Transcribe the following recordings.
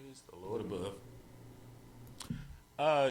Praise the Lord above. Uh,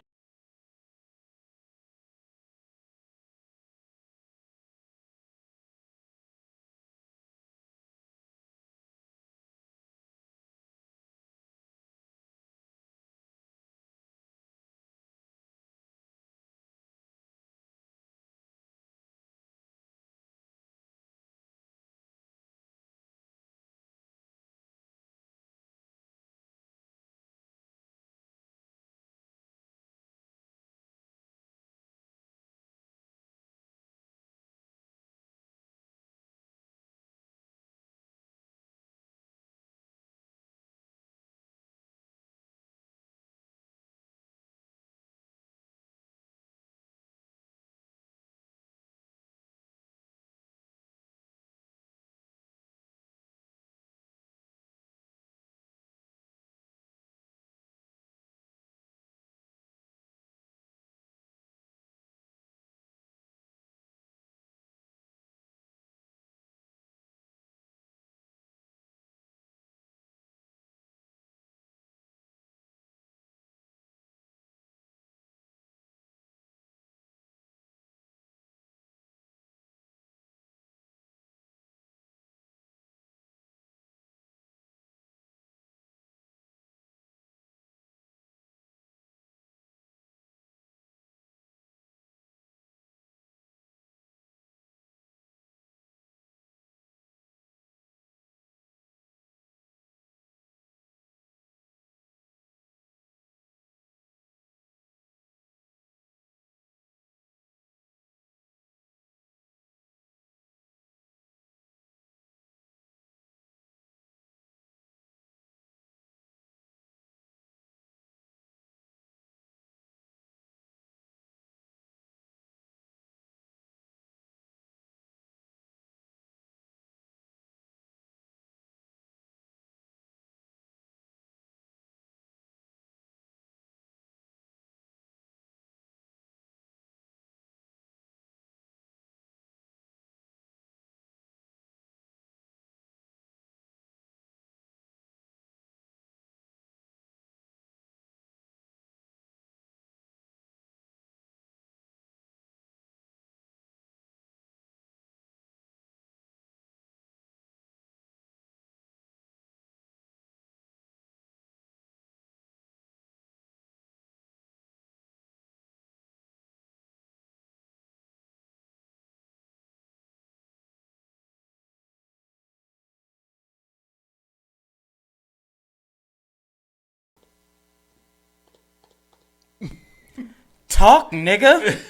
Talk, nigga.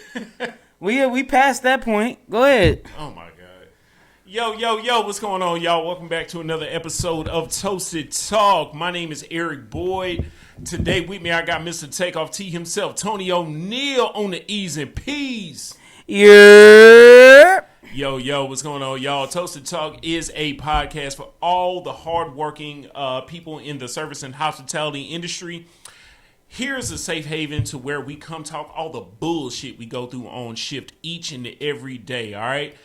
we passed that point. Go ahead. oh my God. Yo, what's going on, y'all? Welcome back to another episode of Toasted Talk. My name is Eric Boyd. Today with me, I got Mr. Takeoff T himself, Tony O'Neal on the E's and P's. Yeah. Yo, what's going on, y'all? Toasted Talk is a podcast for all the hardworking people in the service and hospitality industry. Here's a safe haven to where we come talk all the bullshit we go through on shift each and every day, all right?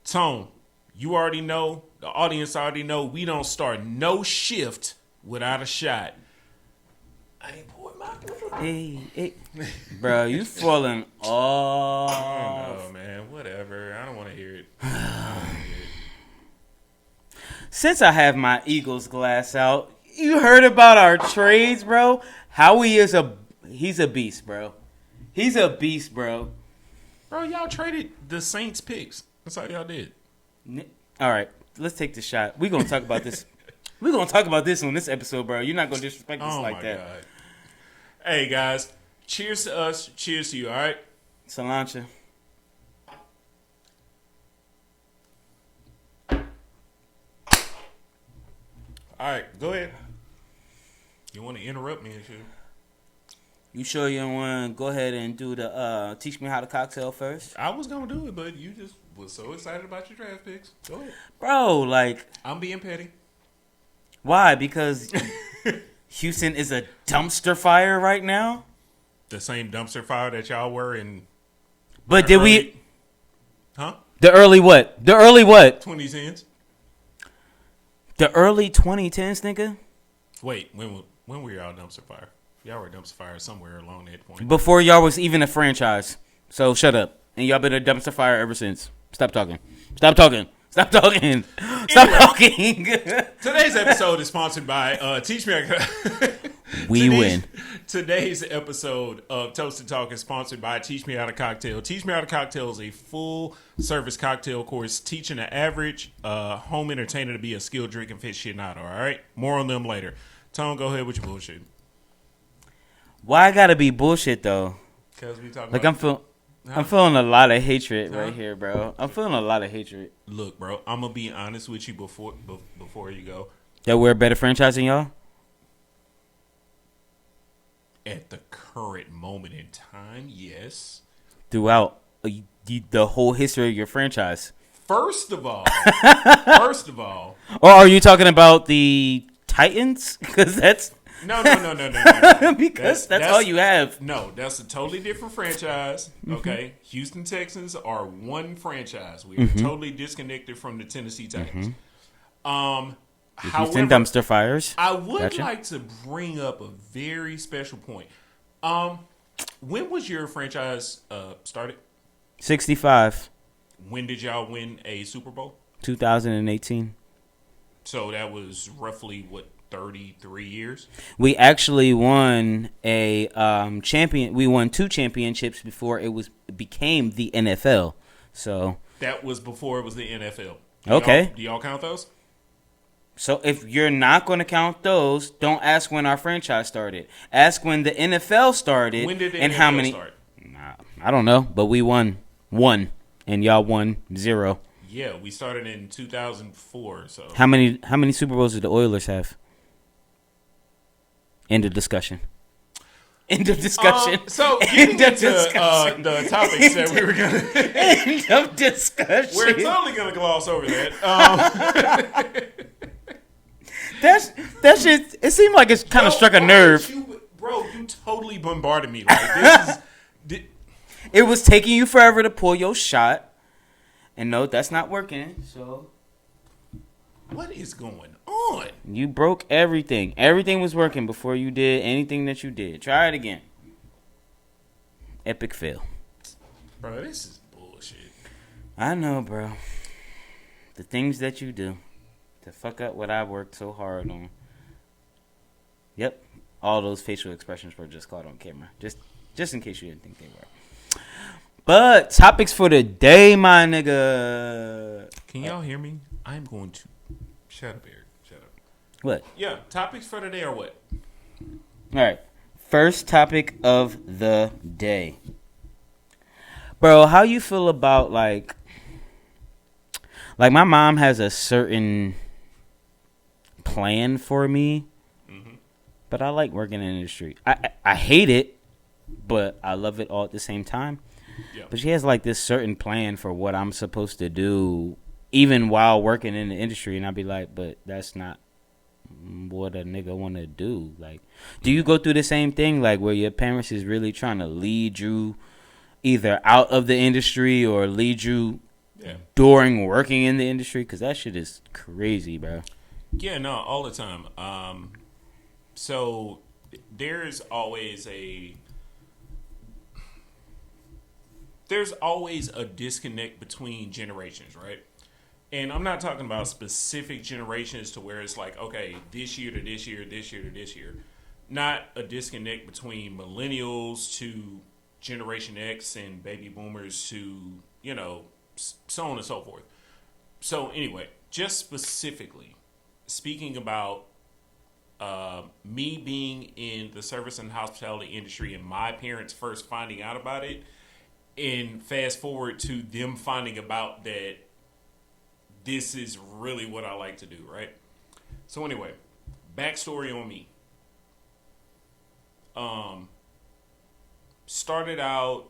Tone, you already know, the audience already know, we don't start no shift without a shot. I ain't pouring my... Hey. Bro, you falling off. Oh, man, whatever. I don't want to hear it. Since I have my Eagles glass out, you heard about our trades, bro? Howie is he's a beast, bro. He's a beast, bro. Bro, y'all traded the Saints picks. That's all y'all did. All right, let's take the shot. We're going to talk about this. We're going to talk about this on this episode, bro. You're not going to disrespect us like that. God. Hey, guys. Cheers to us. Cheers to you, all right? Salancha. All right, go ahead. You want to interrupt me and shit? You sure you don't want to go ahead and do the teach me how to cocktail first? I was going to do it, but you just was so excited about your draft picks. Go ahead. Bro, like... I'm being petty. Why? Because Houston is a dumpster fire right now? The same dumpster fire that y'all were in... But did we... Huh? The early what? The early what? 2010s. The early 2010s, nigga? Wait, when When were y'all dumpster fire? Y'all were dumpster fire somewhere along that point. Before y'all was even a franchise. So shut up. And y'all been a dumpster fire ever since. Stop talking. Stop talking. Stop talking. Stop talking. Today's episode is sponsored by Teach Me. We win. Today's episode of Toasted Talk is sponsored by Teach Me How to Cocktail. Teach Me How to Cocktail is a full-service cocktail course teaching the average home entertainer to be a skilled drinking aficionado. All right? More on them later. Tone, go ahead with your bullshit. Why I gotta be bullshit, though? Because we talking like, about... I'm feeling a lot of hatred right here, bro. I'm feeling a lot of hatred. Look, bro, I'm going to be honest with you before you go. That we're a better franchise than y'all? At the current moment in time, yes. Throughout the whole history of your franchise. First of all. Or are you talking about the Titans? Because that's... No. Because that's all you have. No, that's a totally different franchise. Okay, Houston Texans are one franchise. We are totally disconnected from the Tennessee Titans. However, Houston dumpster fires. I would like to bring up a very special point. When was your franchise started? 65. When did y'all win a Super Bowl? 2018. So that was roughly what? 33 years. We actually won a champion. We won 2 championships before it became the NFL. So that was before it was the NFL. Okay. Do y'all count those? So if you're not going to count those, don't ask when our franchise started. Ask when the NFL started. When did the and NFL how many? Start? Nah, I don't know, but we won 1, and y'all won 0. Yeah, we started in 2004. So how many Super Bowls did the Oilers have? End of discussion. End of discussion. So getting into the topics that we were going to... End of discussion. We're totally going to gloss over that. That shit, it seemed like it's kind of struck a nerve. You totally bombarded me. Like, it was taking you forever to pull your shot. And no, that's not working. So... what is going on? You broke everything. Everything was working before you did anything that you did. Try it again. Epic fail. Bro, this is bullshit. I know, bro. The things that you do to fuck up what I worked so hard on. Yep. All those facial expressions were just caught on camera. Just in case you didn't think they were. But topics for the day, my nigga. Can y'all hear me? I'm going to... Shut up, Eric. Shut up. What? Yeah, topics for today are what? All right. First topic of the day. Bro, how you feel about, like my mom has a certain plan for me, but I like working in the industry. I hate it, but I love it all at the same time. Yeah. But she has, like, this certain plan for what I'm supposed to do even while working in the industry, and I'd be like, but that's not what a nigga want to do. Like, do you go through the same thing, like, where your parents is really trying to lead you either out of the industry or lead you during working in the industry? Because that shit is crazy, bro. Yeah, no, all the time. So there's always a disconnect between generations, right? And I'm not talking about specific generations to where it's like, okay, this year to this year, this year to this year. Not a disconnect between millennials to Generation X and baby boomers to, so on and so forth. So anyway, just specifically speaking about me being in the service and hospitality industry and my parents first finding out about it, and fast forward to them finding about that this is really what I like to do, right? So anyway, backstory on me. Started out,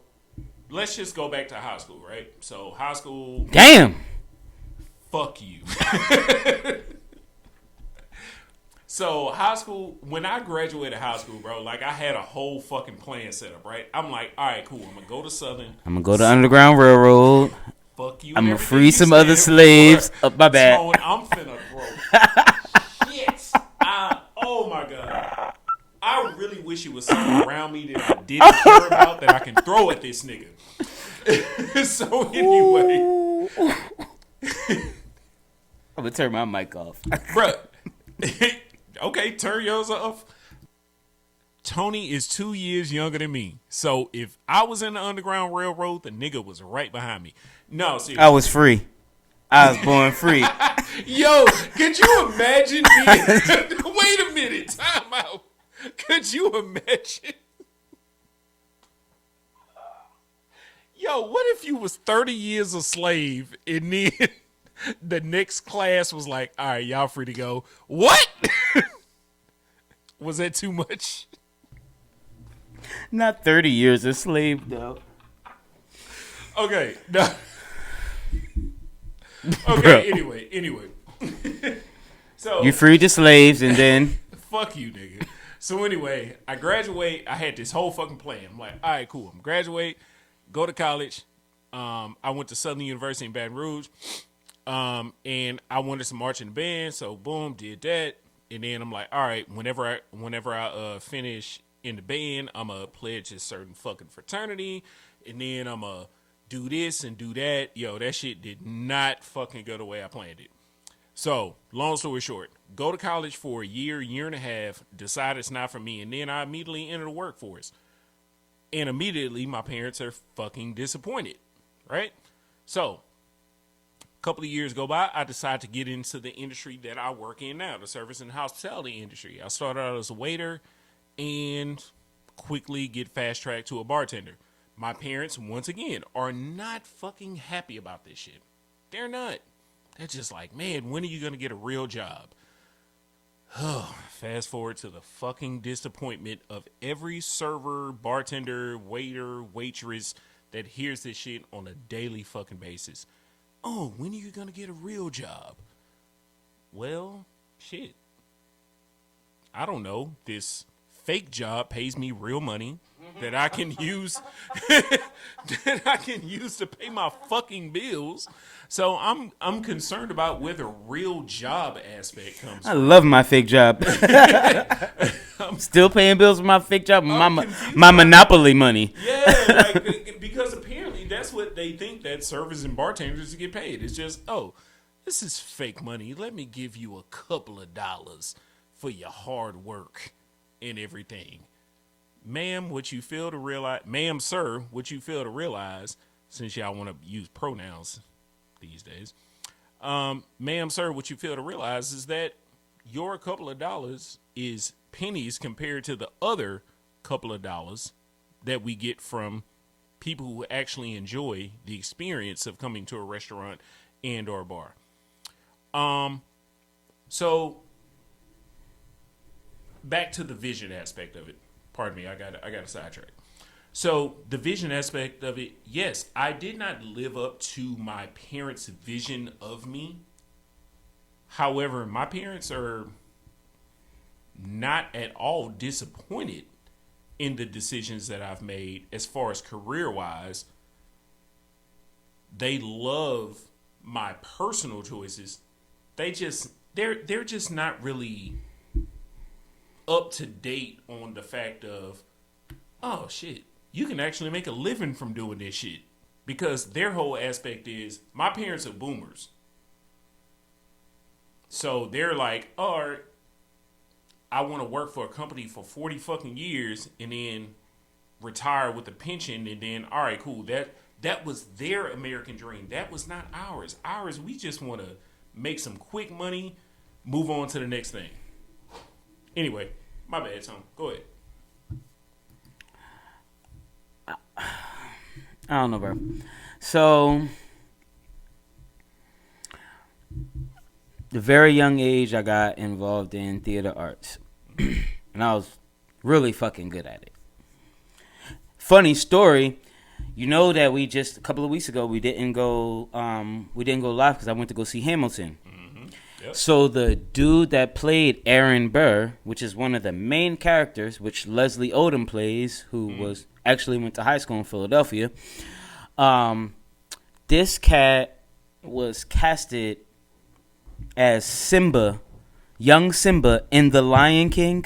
let's just go back to high school, right? So high school... Damn! Fuck you. So high school, when I graduated high school, bro, like I had a whole fucking plan set up, right? I'm like, all right, cool. I'm going to go to Southern. I'm going to go to Underground Railroad. Fuck you. I'm going to free some other slaves. Oh, my bad. I'm finna, bro. Shit. Oh, my God. wish it was something around me that I didn't care about that I can throw at this nigga. So anyway, I'm gonna turn my mic off, bruh. Okay, turn yours off. Tony is 2 years younger than me, so if I was in the Underground Railroad, the nigga was right behind me. No, seriously. I was free. I was born free. Yo, could you imagine being... Wait a minute, time out. Could you imagine? Yo, what if you was 30 years a slave and then the next class was like, all right, y'all free to go. What? Was that too much? Not 30 years a slave, though. Okay, no. Okay, anyway. So You freed the slaves and then... fuck you, nigga. So anyway, I graduate. I had this whole fucking plan. I'm like, all right, cool. I'm graduate, go to college. I went to Southern University in Baton Rouge. And I wanted to march in the band, so boom, did that. And then I'm like, all right, whenever I finish in the band, I'm going to pledge a certain fucking fraternity. And then I'm going to do this and do that. Yo, that shit did not fucking go the way I planned it. So, long story short, go to college for a year and a half, decide it's not for me, and then I immediately enter the workforce. And immediately, my parents are fucking disappointed, right? So, a couple of years go by, I decide to get into the industry that I work in now, the service and hospitality industry. I started out as a waiter and quickly get fast-tracked to a bartender. My parents, once again, are not fucking happy about this shit. They're not. They're just like, man, when are you going to get a real job? Fast forward to the fucking disappointment of every server, bartender, waiter, waitress that hears this shit on a daily fucking basis. Oh, when are you going to get a real job? Well, shit. I don't know. This fake job pays me real money that I can use that I can use to pay my fucking bills. So I'm concerned about where the real job aspect comes I from. love my fake job. I'm still paying bills with my fake job. My monopoly money. Yeah, like, because apparently that's what they think that servers and bartenders get paid. It's just, oh, this is fake money. Let me give you a couple of dollars for your hard work and everything. Ma'am, what you fail to realize, ma'am, sir, what you fail to realize, since y'all want to use pronouns these days, ma'am, sir, what you fail to realize is that your couple of dollars is pennies compared to the other couple of dollars that we get from people who actually enjoy the experience of coming to a restaurant and or bar. So back to the vision aspect of it. Pardon me, I got a sidetrack. So the vision aspect of it, yes, I did not live up to my parents' vision of me. However, my parents are not at all disappointed in the decisions that I've made as far as career-wise. They love my personal choices. They're just not really up to date on the fact of, oh shit, you can actually make a living from doing this shit. Because their whole aspect is, my parents are boomers. So they're like, oh, I want to work for a company for 40 fucking years and then retire with a pension, and then, all right, cool. That was their American dream. That was not ours. Ours, we just want to make some quick money, move on to the next thing. Anyway, my bad, Tom. Go ahead. I don't know, bro. So, the very young age, I got involved in theater arts. And I was really fucking good at it. Funny story, you know that we just, a couple of weeks ago, we didn't go live because I went to go see Hamilton. Yep. So the dude that played Aaron Burr, which is one of the main characters, which Leslie Odom plays, who was actually went to high school in Philadelphia, this cat was casted as Simba, young Simba in The Lion King.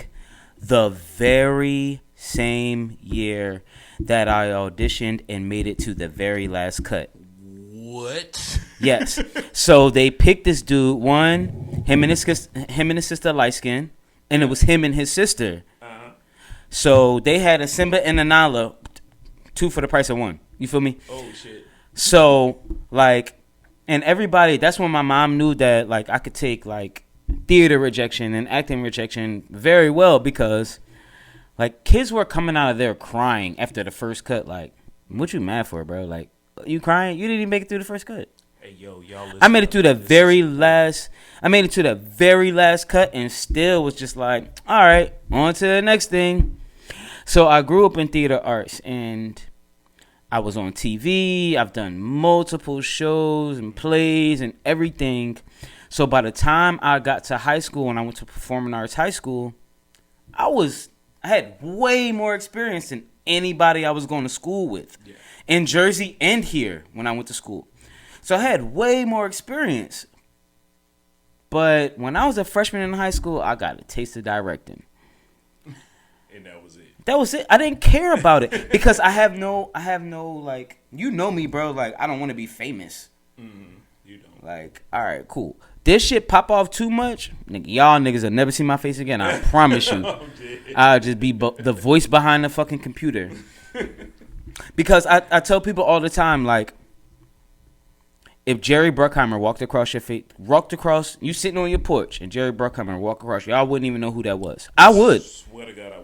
the very same year that I auditioned and made it to the very last cut. What? Yes. So they picked this dude. Him and his sister light skin, and it was him and his sister. So they had a Simba and a Nala, 2 for the price of 1. You feel me? Oh shit. So like, and everybody. That's when my mom knew that like I could take like theater rejection and acting rejection very well, because like kids were coming out of there crying after the first cut. Like, what you mad for, bro? Like, you crying? You didn't even make it through the first cut. Hey yo, y'all. I made it to the very last. I made it to the very last cut, and still was just like, all right, on to the next thing. So I grew up in theater arts, and I was on TV. I've done multiple shows and plays and everything. So by the time I got to high school and I went to performing arts high school, I had way more experience than anybody I was going to school with, in Jersey and here when I went to school. So I had way more experience. But when I was a freshman in high school, I got a taste of directing. And that was it. That was it. I didn't care about it because I have no like, you know me, bro. Like, I don't want to be famous. You don't. Like, all right, cool. This shit pop off too much, nigga. Y'all niggas will never see my face again. I promise you. I'll just be the voice behind the fucking computer. Because I tell people all the time, like, if Jerry Bruckheimer walked across you sitting on your porch, and Jerry Bruckheimer walked across you, y'all wouldn't even know who that was. I would. Swear to God, I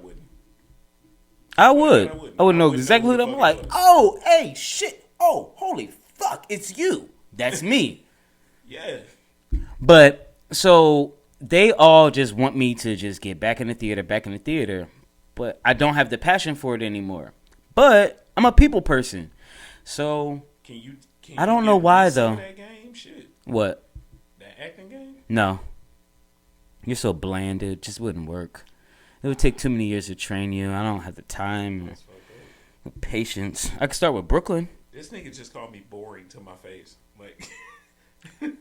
wouldn't. I would know exactly who that was. Like, oh, hey, shit. Oh, holy fuck, it's you. That's me. Yeah. But, so, they all just want me to just get back in the theater. But I don't have the passion for it anymore. But I'm a people person. So, I don't know why, though. That game? Shit. What? That acting game? No. You're so bland, it just wouldn't work. It would take too many years to train you. I don't have the time or patience. I could start with Brooklyn. This nigga just called me boring to my face. Like,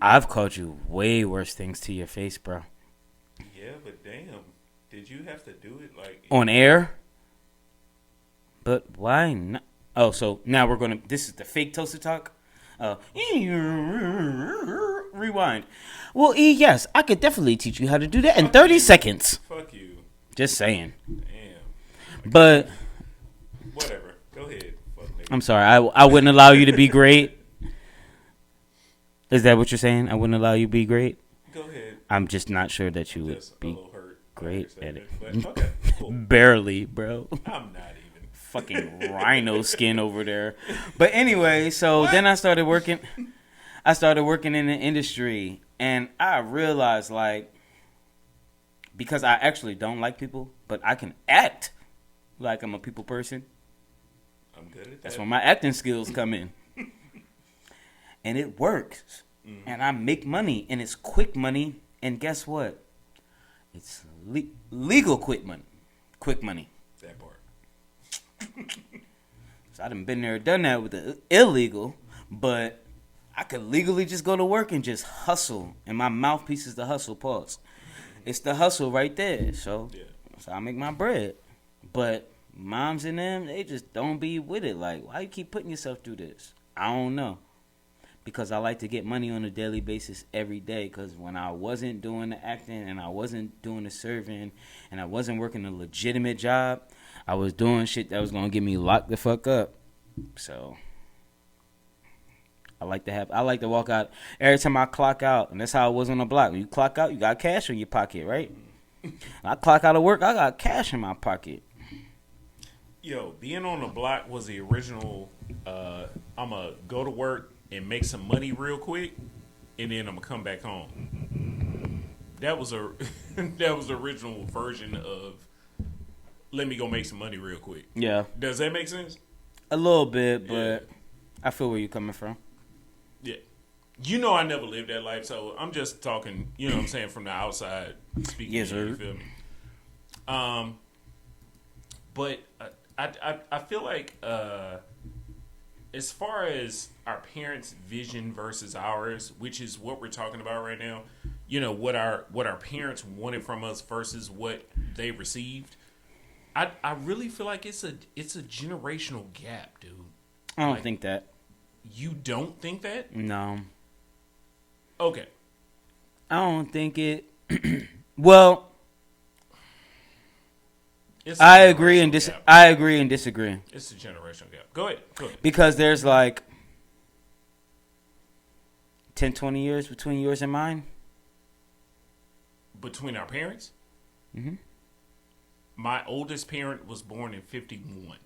I've called you way worse things to your face, bro. Yeah, but damn. Did you have to do it like on air? But why not? Oh, so now we're going to... This is the fake toaster talk? Rewind. Well, yes, I could definitely teach you how to do that in 30 seconds. Fuck you. Just saying. Damn. But... Whatever. Go ahead. Fuck nigga. I'm sorry. I wouldn't allow you to be great. Is that what you're saying? I wouldn't allow you to be great? Go ahead. I'm just not sure that you would be great at it. But, okay, cool. Barely, bro. I'm not even. Fucking rhino skin over there. But anyway, so then I started working in the industry, and I realized, like, because I actually don't like people, but I can act like I'm a people person. I'm good at that. That's when my acting skills come in. And it works. Mm-hmm. And I make money, and it's quick money. And guess what? It's legal quick money. Quick money. That part. So I done been there, done that with the illegal, but I could legally just go to work and just hustle. And my mouthpiece is the hustle, pause. It's the hustle right there. So I make my bread. But moms and them, they just don't be with it. Like, why you keep putting yourself through this? I don't know. Because I like to get money on a daily basis every day. Because when I wasn't doing the acting and I wasn't doing the serving and I wasn't working a legitimate job, I was doing shit that was going to get me locked the fuck up. So I like to walk out every time I clock out. And that's how it was on the block. When you clock out, you got cash in your pocket, right? When I clock out of work, I got cash in my pocket. Yo, being on the block was the original, I'm going to go to work and make some money real quick, and then I'm gonna come back home. That was the original version of let me go make some money real quick. Yeah. Does that make sense? A little bit, but I feel where you're coming from. Yeah. You know I never lived that life, so I'm just talking, you know what I'm saying, from the outside speaking. Yes, sir. You feel me? But I feel like as far as our parents' vision versus ours, which is what we're talking about right now, you know, what our parents wanted from us versus what they received. I really feel like it's a generational gap, dude. I don't think that. You don't think that? No. Okay. I don't think it. Well, I agree and disagree. It's a generational gap. Go ahead. Because there's like 10, 20 years between yours and mine. Between our parents? Mm-hmm. My oldest parent was born in 51.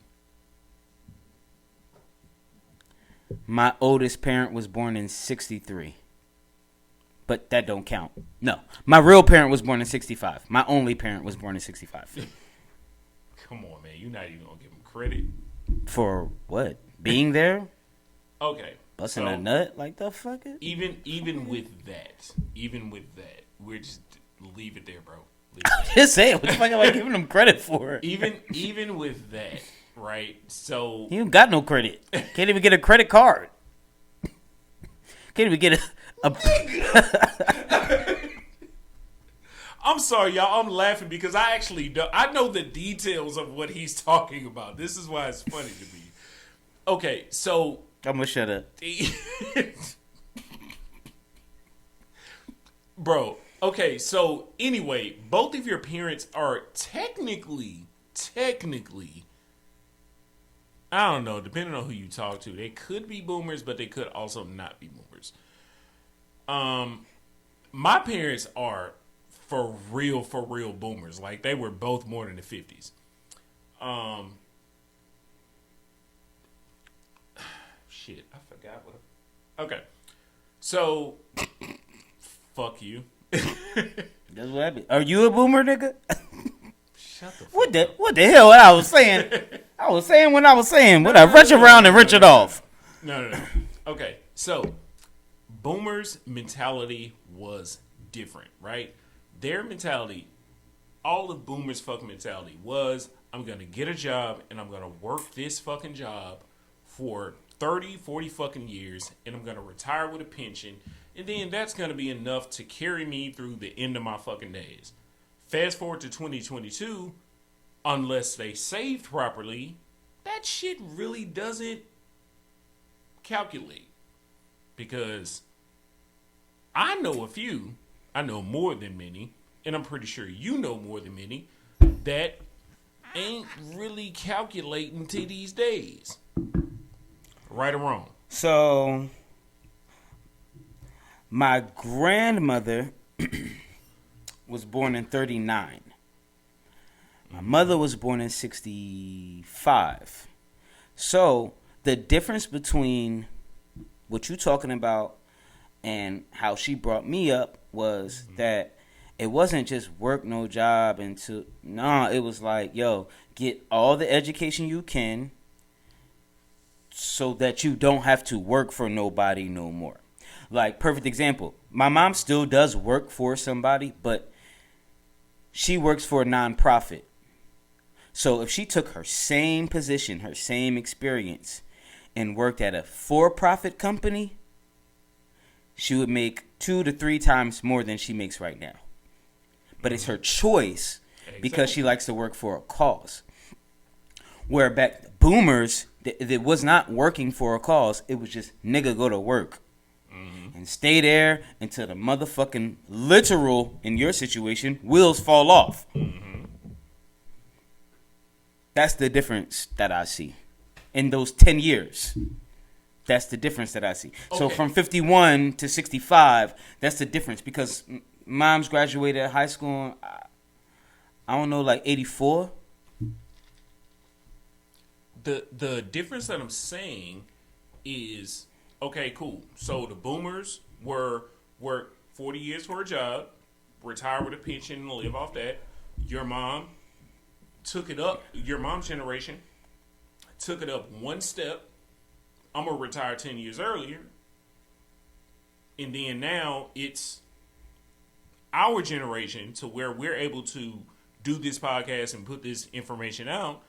My oldest parent was born in 63. But that don't count. No. My real parent was born in 65. My only parent was born in 65. Come on, man. You're not even going to give him credit. For what? Being there? Okay. Busting a nut? Like the fuck? Even with that, we're just leave it there, bro. Just saying. What the fuck am I giving them credit for? Even with that, right? So you got no credit. Can't even get a credit card. Can't even get a I'm sorry, y'all. I'm laughing because I know the details of what he's talking about. This is why it's funny to me. Okay, so I'm gonna shut up, bro. Okay, so anyway, both of your parents are technically, I don't know, depending on who you talk to, they could be boomers, but they could also not be boomers. My parents are for real boomers. Like, they were both more than the 50s. Shit, I forgot what. Okay, so fuck you. That's what happened. Are you a boomer, nigga? Shut the fuck up. What the hell? What I was saying? I was saying when I was saying. When I rush around and rich it off. No. Okay, so boomers' mentality was different, right? Their mentality, all of boomers' fucking mentality was, I'm going to get a job and I'm going to work this fucking job for 30, 40 fucking years and I'm going to retire with a pension and then that's going to be enough to carry me through the end of my fucking days. Fast forward to 2022, unless they saved properly, that shit really doesn't calculate. Because I know a few, I know more than many, and I'm pretty sure you know more than many, that ain't really calculating to these days. Right or wrong? So, my grandmother was born in 39. My mother was born in 65. So, the difference between what you're talking about and how she brought me up was that it wasn't just work no job it was like, yo, get all the education you can so that you don't have to work for nobody no more. Like, perfect example, my mom still does work for somebody, but she works for a nonprofit. So if she took her same position, her same experience, and worked at a for-profit company, she would make 2 to 3 times more than she makes right now. But it's her choice because she likes to work for a cause. Where back boomers, it was not working for a cause. It was just nigga go to work and stay there until the motherfucking literal, in your situation, wheels fall off. That's the difference that I see in those 10 years. That's the difference that I see. Okay. So from 51 to 65, that's the difference because mom's graduated high school, I don't know, like 84. The difference that I'm saying is, okay, cool. So the boomers work 40 years for a job, retire with a pension and live off that. Your mom took it up, your mom's generation took it up one step. I'm going to retire 10 years earlier. And then now it's our generation to where we're able to do this podcast and put this information out.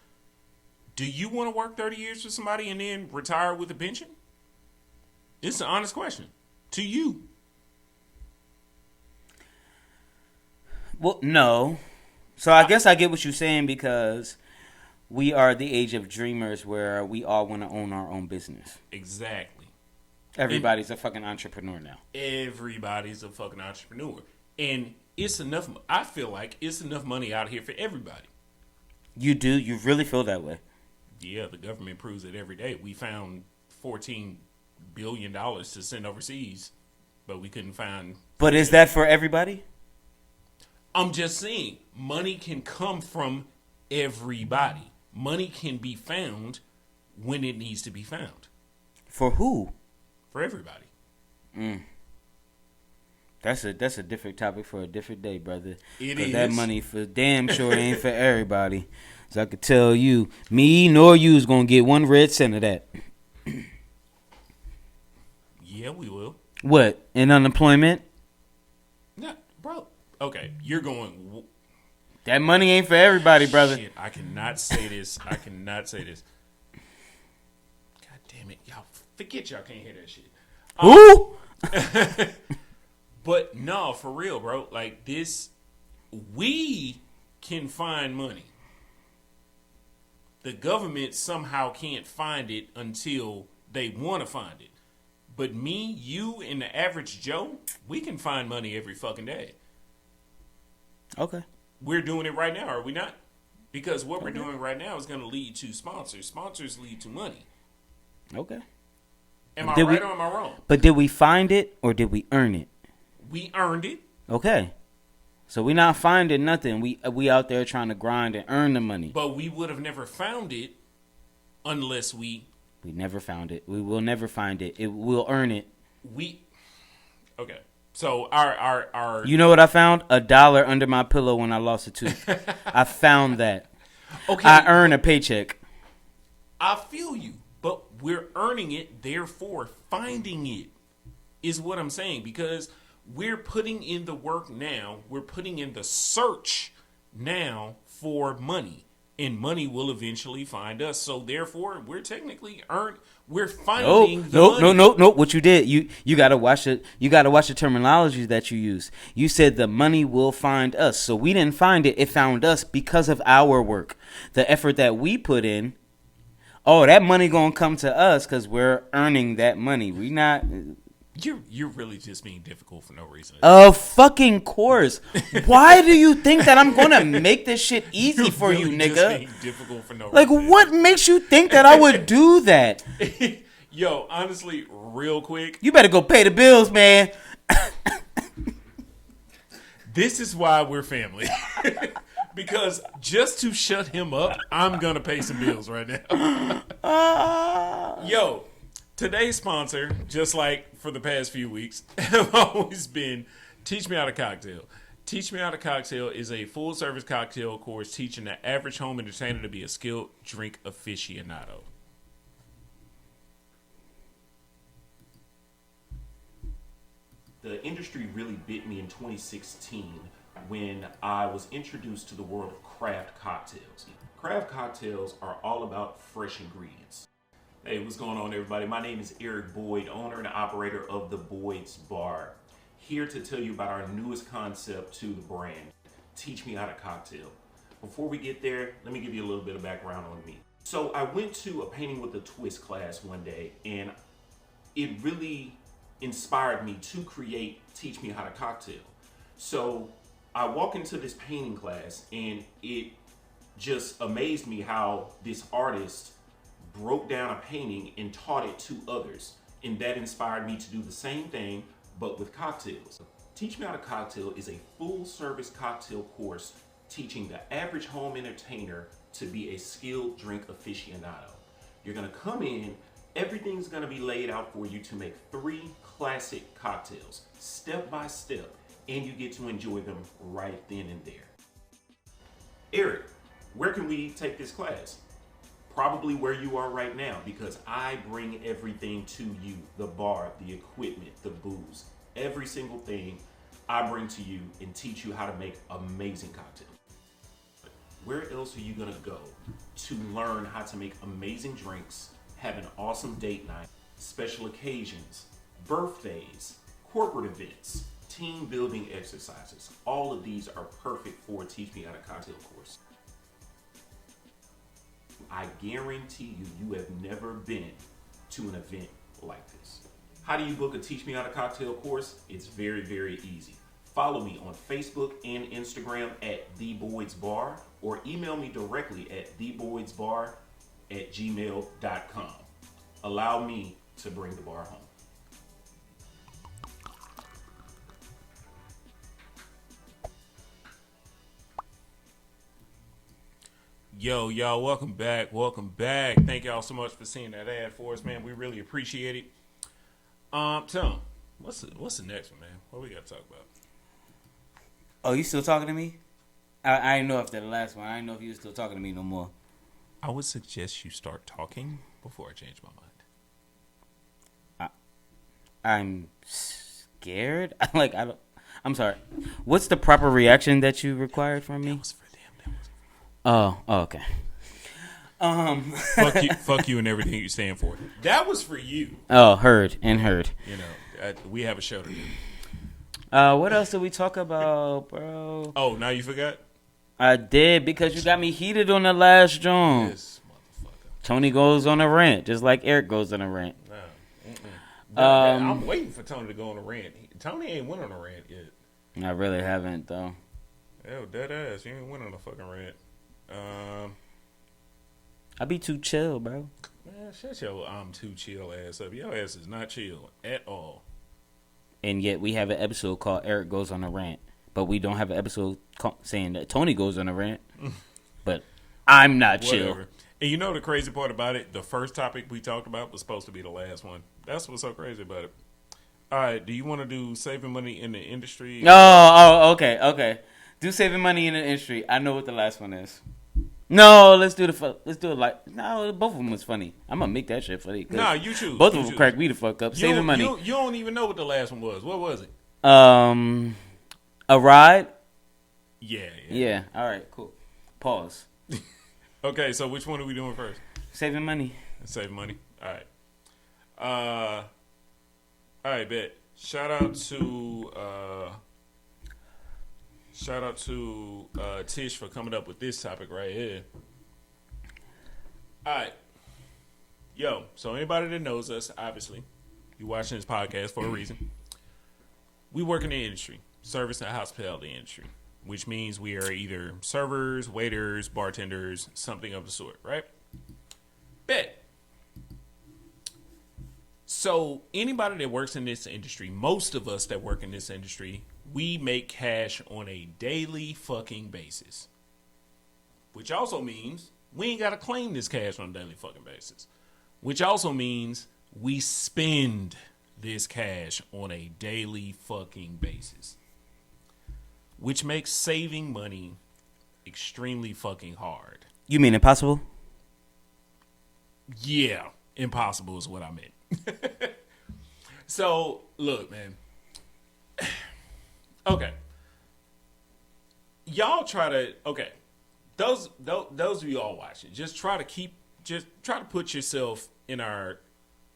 Do you want to work 30 years for somebody and then retire with a pension? It's an honest question to you. Well, no. So I guess I get what you're saying because we are the age of dreamers where we all want to own our own business. Exactly. Everybody's a fucking entrepreneur now. Everybody's a fucking entrepreneur. And it's enough. I feel like it's enough money out here for everybody. You do? You really feel that way? Yeah, the government proves it every day. We found $14 billion to send overseas, but we couldn't find. But is that for everybody? I'm just saying, money can come from everybody. Money can be found when it needs to be found. For who? For everybody. That's a different topic for a different day, brother. It is. That money for damn sure ain't for everybody. So I could tell you, me nor you is gonna get 1 red cent of that. Yeah, we will. What? In unemployment? No, bro. Okay, you're going. That money ain't for everybody, brother. Shit, I cannot say this. God damn it, y'all. Forget y'all can't hear that shit. Who? But no, for real, bro. Like this, we can find money. The government somehow can't find it until they want to find it. But me, you, and the average Joe, we can find money every fucking day. Okay. We're doing it right now, are we not? Because what we're doing right now is going to lead to sponsors. Sponsors lead to money. Okay. Am I right or am I wrong? But did we find it or did we earn it? We earned it. Okay. So we not finding nothing. We out there trying to grind and earn the money. But we would have never found it unless we never found it. We will never find it. We'll earn it. Okay. So our You know what I found? $1 under my pillow when I lost a tooth. I found that. Okay. I earn a paycheck. I feel you, but we're earning it, therefore finding it is what I'm saying, because we're putting in the work now. We're putting in the search now for money, and money will eventually find us. So therefore, we're technically we're finding the money. No. What you did, you gotta watch it. You gotta watch the terminology that you use. You said the money will find us. So we didn't find it. It found us because of our work, the effort that we put in. Oh, that money gonna come to us because we're earning that money. We not. You're really just being difficult for no reason. Of fucking course. Why do you think that I'm gonna make this shit easy for really you, nigga? Just being difficult for no like, reason. what makes you think that I would do that? Yo, honestly, real quick. You better go pay the bills, man. This is why we're family. Because just to shut him up, I'm gonna pay some bills right now. Yo, today's sponsor, just like for the past few weeks, have always been Teach Me How to Cocktail. Teach Me How to Cocktail is a full-service cocktail course teaching the average home entertainer to be a skilled drink aficionado. The industry really bit me in 2016 when I was introduced to the world of craft cocktails. Craft cocktails are all about fresh ingredients. Hey, what's going on, everybody? My name is Eric Boyd, owner and operator of the Boyd's Bar. Here to tell you about our newest concept to the brand, Teach Me How to Cocktail. Before we get there, let me give you a little bit of background on me. So I went to a painting with a twist class one day, and it really inspired me to create Teach Me How to Cocktail. So I walk into this painting class, and it just amazed me how this artist broke down a painting and taught it to others. And that inspired me to do the same thing, but with cocktails. Teach Me How to Cocktail is a full-service cocktail course teaching the average home entertainer to be a skilled drink aficionado. You're gonna come in, everything's gonna be laid out for you to make 3 classic cocktails, step by step, and you get to enjoy them right then and there. Eric, where can we take this class? Probably where you are right now, because I bring everything to you. The bar, the equipment, the booze, every single thing I bring to you and teach you how to make amazing cocktails. Where else are you gonna go to learn how to make amazing drinks, have an awesome date night, special occasions, birthdays, corporate events, team building exercises? All of these are perfect for Teach Me How to Cocktail course. I guarantee you have never been to an event like this. How do you book a Teach Me How to Cocktail course? It's very, very easy. Follow me on Facebook and Instagram at The Boyd's Bar, or email me directly at theboydsbar@gmail.com. Allow me to bring the bar home. Yo, y'all, welcome back. Thank y'all so much for seeing that ad for us, man. We really appreciate it. Tom, what's the next one, man? What we got to talk about? Oh, you still talking to me? I didn't know after the last one. I didn't know if you were still talking to me no more. I would suggest you start talking before I change my mind. I'm scared. I'm sorry. What's the proper reaction that you required from me? That was for them. That was Oh, okay. Fuck you and everything you stand for. That was for you. Oh, heard. You know, we have a show to do. What else did we talk about, bro? Oh, now you forgot? I did, because you got me heated on the last joint. This motherfucker. Tony goes on a rant, just like Eric goes on a rant. No. I'm waiting for Tony to go on a rant. Tony ain't went on a rant yet. I really haven't, though. Hell, dead ass. You ain't went on a fucking rant. I be too chill, bro. Man, shut your I'm too chill ass up. Your ass is not chill at all. And yet we have an episode called Eric Goes on a Rant. But we don't have an episode saying that Tony goes on a rant. But I'm not chill. And you know the crazy part about it? The first topic we talked about was supposed to be the last one. That's what's so crazy about it. All right, do you want to do saving money in the industry? Oh, okay. Do saving money in the industry. I know what the last one is. No, let's do it like, no, both of them was funny. I'm gonna make that shit funny. Nah, you choose. Both of them crack me the fuck up. Saving money. You don't even know what the last one was. What was it? A ride. Yeah. All right, cool. Pause. Okay, so which one are we doing first? Saving money. Save money. All right, bet. Shout out to Tish for coming up with this topic right here. All right. Yo, so anybody that knows us, obviously, you watching this podcast for a reason. We work in the industry, service and hospitality industry, which means we are either servers, waiters, bartenders, something of the sort, right? Bet. So anybody that works in this industry, most of us that work in this industry, we make cash on a daily fucking basis. Which also means we ain't got to claim this cash on a daily fucking basis. Which also means we spend this cash on a daily fucking basis. Which makes saving money extremely fucking hard. You mean impossible? Yeah, impossible is what I meant. So, look, man. Okay. Y'all try to, okay. Those of you all watching, just try to put yourself in our.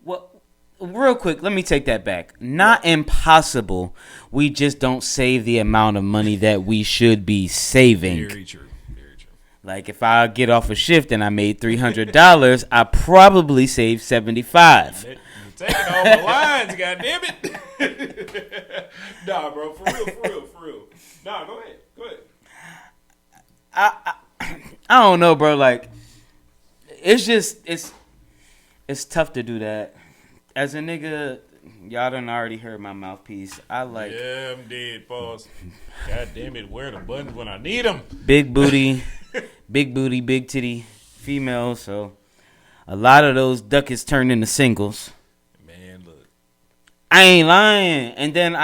Well, real quick, let me take that back. Not impossible. We just don't save the amount of money that we should be saving. Very true. Very true. Like if I get off a shift and I made $300, I probably saved $75. You're taking all my lines, goddammit. Nah, bro, for real. Nah, go ahead. I don't know, bro. Like, it's tough to do that. As a nigga, y'all done already heard my mouthpiece. Yeah, I'm dead, pause. God damn it, where are the buttons when I need them? Big booty, big titty female. So a lot of those ducats turn into singles. Man, look. I ain't lying. And then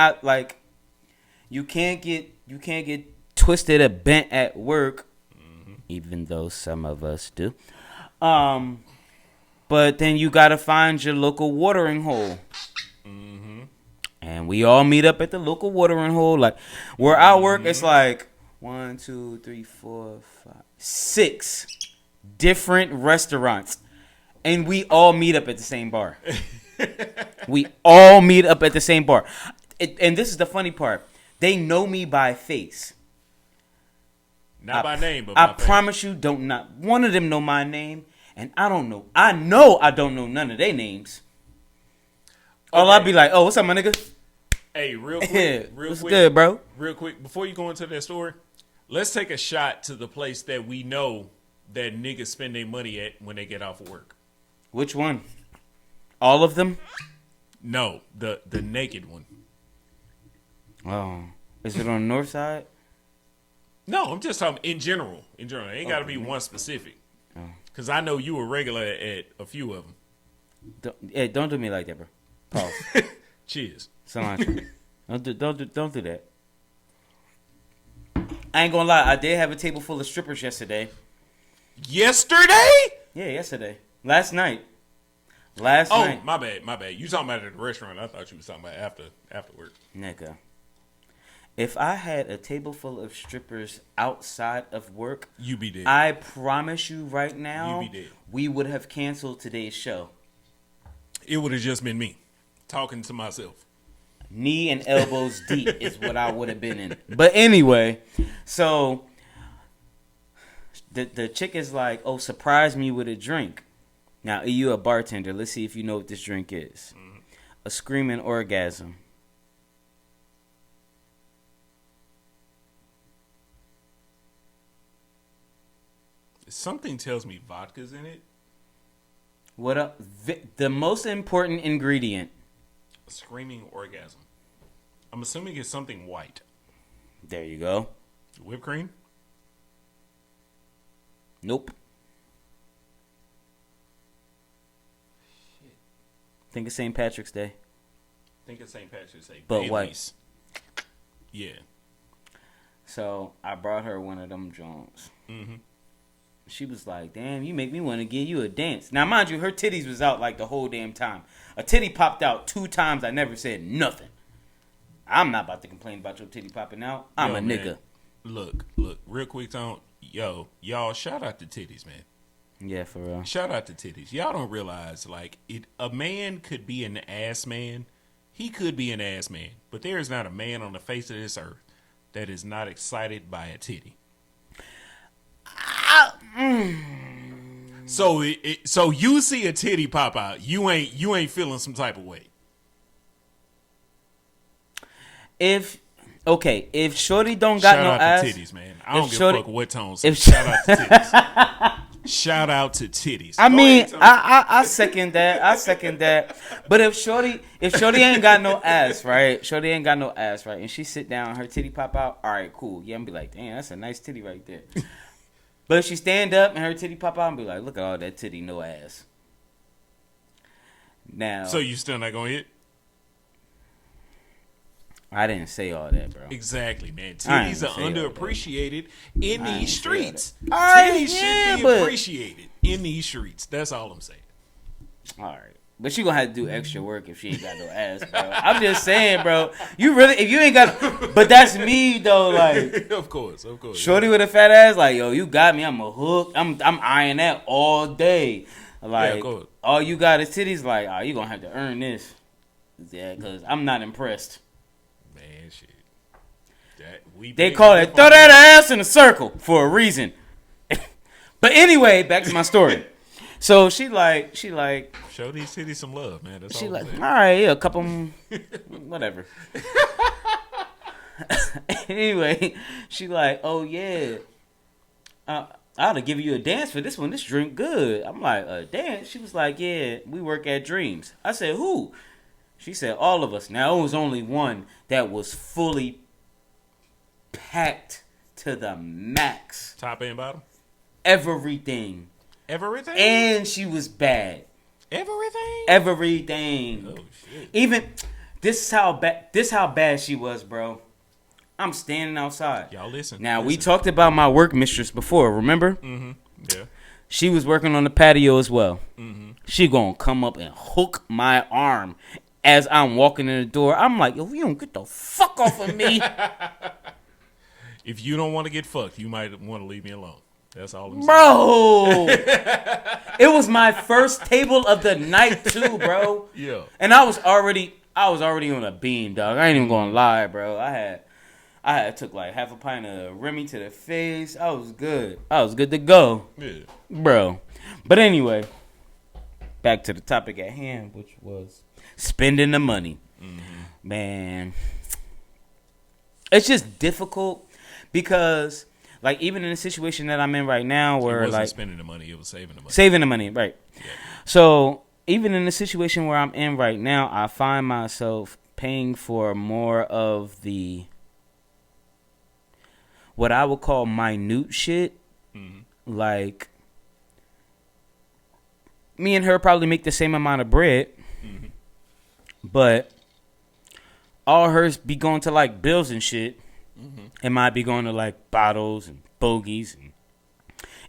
you can't get twisted or bent at work, even though some of us do. But then you gotta find your local watering hole. And we all meet up at the local watering hole. Like where I work, it's like 1, 2, 3, 4, 5, 6 different restaurants. And we all meet up at the same bar. And this is the funny part. They know me by face. Not by name, but by face. I promise you, not one of them know my name. and I don't know. I know I don't know none of their names. All I'll be like, oh, what's up, my nigga? Hey, real quick. What's good, bro? Real quick, before you go into that story, let's take a shot to the place that we know that niggas spend their money at when they get off of work. Which one? All of them? No, the naked one. Oh. Is it on the north side? No, I'm just talking in general. In general. It ain't got to be one specific. Because I know you were regular at a few of them. Don't do me like that, bro. Pause. Cheers. Cilantro. Don't do that. I ain't gonna lie. I did have a table full of strippers yesterday. Yesterday? Yeah, yesterday. Last night. Night. My bad. You talking about at the restaurant. I thought you was talking about after work. Nigga. If I had a table full of strippers outside of work, you be dead. I promise you right now, you be dead. We would have canceled today's show. It would have just been me talking to myself. Knee and elbows deep is what I would have been in. But anyway, so the chick is like, oh, surprise me with a drink. Now, you a bartender. Let's see if you know what this drink is. Mm-hmm. A screaming orgasm. Something tells me vodka's in it. What up? The most important ingredient. A screaming orgasm. I'm assuming it's something white. There you go. Whipped cream? Nope. Shit. Think it's St. Patrick's Day. Think it's St. Patrick's Day. But Baileys. white. Yeah. So I brought her one of them Jones. Mm-hmm. She was like, damn, you make me want to give you a dance. Now, mind you, her titties was out like the whole damn time. A titty popped out 2 times. I never said nothing. I'm not about to complain about your titty popping out. I'm a nigga. Look, real quick, Tone. Y'all, shout out to titties, man. Yeah, for real. Shout out to titties. Y'all don't realize, like, a man could be an ass man. He could be an ass man. But there is not a man on the face of this earth that is not excited by a titty. So you see a titty pop out, you ain't feeling some type of way. If Shorty don't got no ass, shout out to titties, man. I don't give a fuck what Tone says. Shout out to titties. Shout out to titties. I mean, I second that. I second that. But if Shorty ain't got no ass, right? Shorty ain't got no ass, right? And she sit down, her titty pop out. All right, cool. Yeah, I'm be like, damn, that's a nice titty right there. But if she stand up and her titty pop out, and be like, look at all that titty, no ass. Now, so you still not gonna hit? I didn't say all that, bro. Exactly, man. Titties are underappreciated in these streets. Titties should be appreciated in these streets. That's all I'm saying. All right. But she gonna have to do extra work if she ain't got no ass, bro. I'm just saying, bro. You really, if you ain't got, but that's me though. Like, of course. Shorty with a fat ass, like, yo, you got me. I'm a hook. I'm eyeing that all day. Like, all you got is titties. Like, oh, you gonna have to earn this. Yeah, cause I'm not impressed. Man, shit. They call it throw that ass in a circle for a reason. But anyway, back to my story. So she like show these titties some love, man. That's she all. Like, all right, yeah, a couple, whatever. Anyway, she like, oh yeah, I ought to give you a dance for this one. This drink good. I'm like, a dance? She was like, yeah, we work at Dreams. I said, who? She said, all of us. Now, it was only one that was fully packed to the max. Top and bottom? Everything. And she was bad. Everything. Oh, shit. Even, this is how bad she was, bro. I'm standing outside. Y'all listen. Now, we talked about my work mistress before, remember? Mm-hmm. Yeah. She was working on the patio as well. Mm-hmm. She gonna come up and hook my arm as I'm walking in the door. I'm like, yo, you don't get the fuck off of me. If you don't want to get fucked, you might want to leave me alone. That's all I'm saying. Bro. It was my first table of the night too, bro. Yeah. And I was already on a bean, dog. I ain't even gonna lie, bro. I took like half a pint of Remy to the face. I was good. I was good to go. Yeah. Bro. But anyway, back to the topic at hand, which was spending the money. Mm-hmm. Man. It's just difficult because, like, even in the situation that I'm in right now where, it wasn't like, spending the money, it was saving the money. Saving the money, right. Yeah. So, even in the situation where I'm in right now, I find myself paying for more of the, what I would call minute shit. Mm-hmm. Like, me and her probably make the same amount of bread, Mm-hmm. but all hers be going to, like, bills and shit. Mm-hmm. It might be going to, like, bottles and bogeys and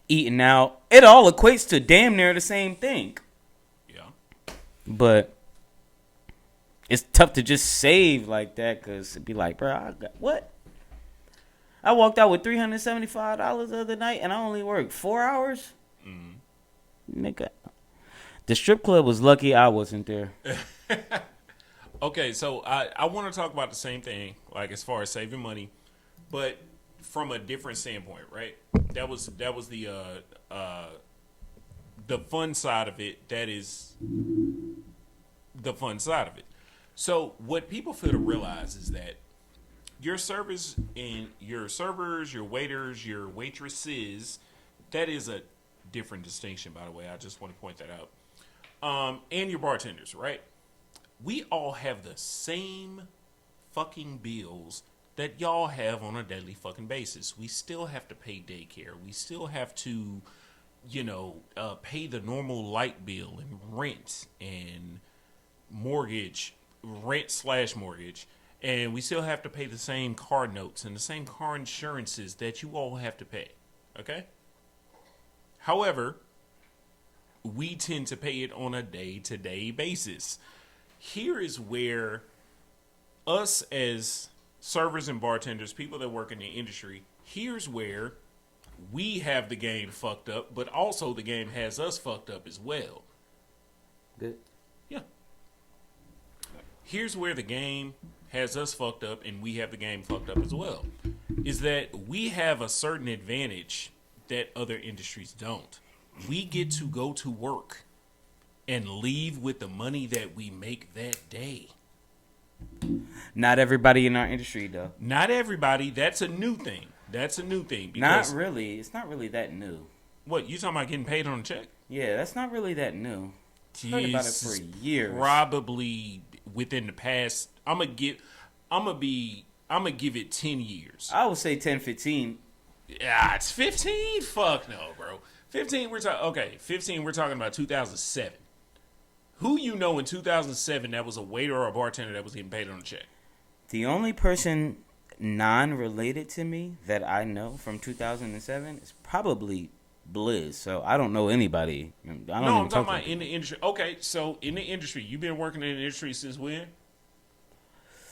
eating out. It all equates to damn near the same thing. Yeah. But it's tough to just save like that because it'd be like, bro, I got what? I walked out with $375 the other night and I only worked 4 hours? Mm-hmm. Nigga. The strip club was lucky I wasn't there. Okay, so I want to talk about the same thing, like as far as saving money, but from a different standpoint, right? That was the fun side of it. That is the fun side of it. So what people fail to realize is that your service and your servers, your waiters, your waitresses, that is a different distinction, by the way. I just want to point that out. And your bartenders, right? We all have the same fucking bills that y'all have on a daily fucking basis. We still have to pay daycare. We still have to, pay the normal light bill and rent and mortgage, rent/mortgage. And we still have to pay the same car notes and the same car insurances that you all have to pay. Okay? However, we tend to pay it on a day-to-day basis. Here is where us as servers and bartenders, people that work in the industry, here's where we have the game fucked up, but also the game has us fucked up as well. Good. Yeah. Here's where the game has us fucked up and we have the game fucked up as well. Is that we have a certain advantage that other industries don't. We get to go to work and leave with the money that we make that day. Not everybody in our industry, though. Not everybody. That's a new thing. Because, not really. It's not really that new. What, you talking about getting paid on a check? Yeah, that's not really that new. I've heard about it for years. Probably within the past. I'm gonna give it 10 years. I would say 10, 15. Yeah, it's 15. Fuck no, bro. 15. We're talking about 2007. Who you know in 2007 that was a waiter or a bartender that was getting paid on a check? The only person non-related to me that I know from 2007 is probably Blizz. So I don't know anybody. I'm talking about in the industry. Okay, so in the industry, you've been working in the industry since when?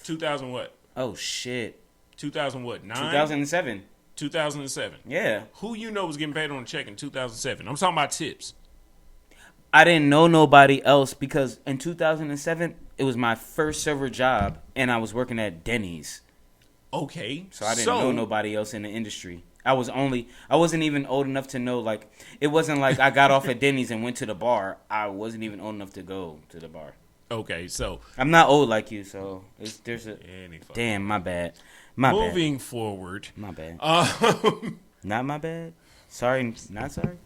2000 what? Oh, shit. 2000 what? 9? 2007. 2007. Yeah. Who you know was getting paid on a check in 2007? I'm talking about tips. I didn't know nobody else because in 2007, it was my first server job, and I was working at Denny's. Okay. So I didn't know nobody else in the industry. I wasn't even old enough to know, like, it wasn't like I got off at Denny's and went to the bar. I wasn't even old enough to go to the bar. Okay, so. I'm not old like you, so damn, my bad. Moving forward. My bad. Not my bad? Sorry, not sorry?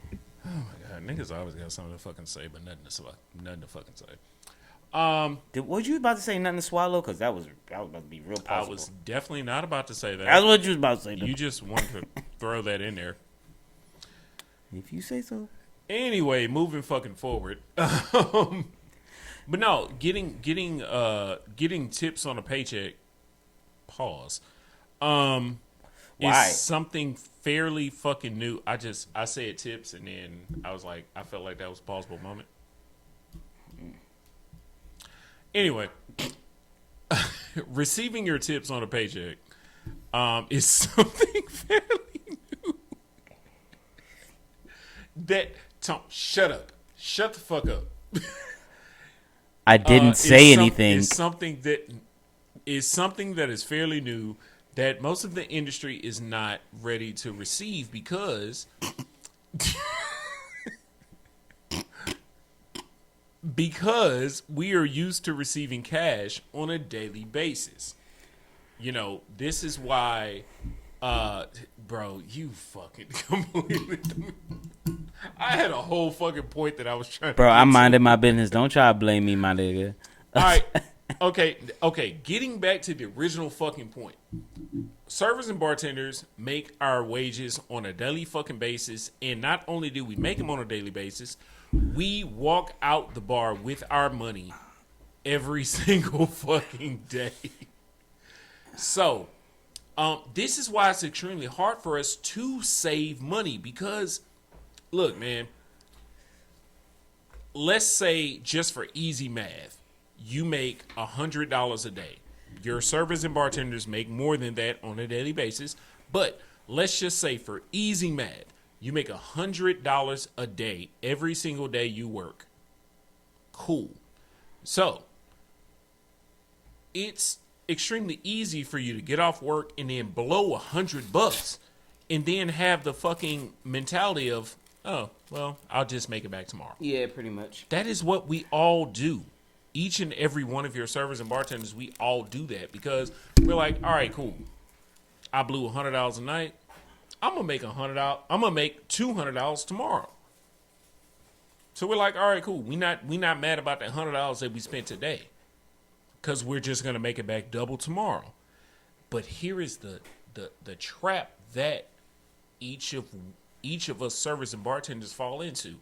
Oh my god, niggas always got something to fucking say, but nothing to fucking say. Was you about to say nothing to swallow? Because that was about to be real possible. I was definitely not about to say that. That's what you was about to say. You just wanted to throw that in there. If you say so. Anyway, moving fucking forward. But no, getting tips on a paycheck. Pause. Why? Is something fairly fucking new. I said tips and then I was like, I felt like that was a plausible moment. Anyway, receiving your tips on a paycheck is something fairly new. Tom, shut up. Shut the fuck up. I didn't say anything. It's something that is fairly new that most of the industry is not ready to receive because we are used to receiving cash on a daily basis. You know, this is why, bro, you fucking completely. I had a whole fucking point that I was trying to. Bro, I'm minding my business. Don't try to blame me, my nigga. All right. Okay. Getting back to the original fucking point. Servers and bartenders make our wages on a daily fucking basis. And not only do we make them on a daily basis, we walk out the bar with our money every single fucking day. So, this is why it's extremely hard for us to save money because, look, man, let's say just for easy math, you make $100 a day. Your servers and bartenders make more than that on a daily basis, but let's just say for easy math, you make $100 a day every single day you work. Cool. So, it's extremely easy for you to get off work and then blow $100 and then have the fucking mentality of, oh, well, I'll just make it back tomorrow. Yeah, pretty much. That is what we all do. Each and every one of your servers and bartenders, we all do that because we're like, all right, cool. I blew $100 a night. I'm gonna make $100. I'm gonna make $200 tomorrow. So we're like, all right, cool. We not mad about that $100 that we spent today, because we're just gonna make it back double tomorrow. But here is the trap that each of us servers and bartenders fall into,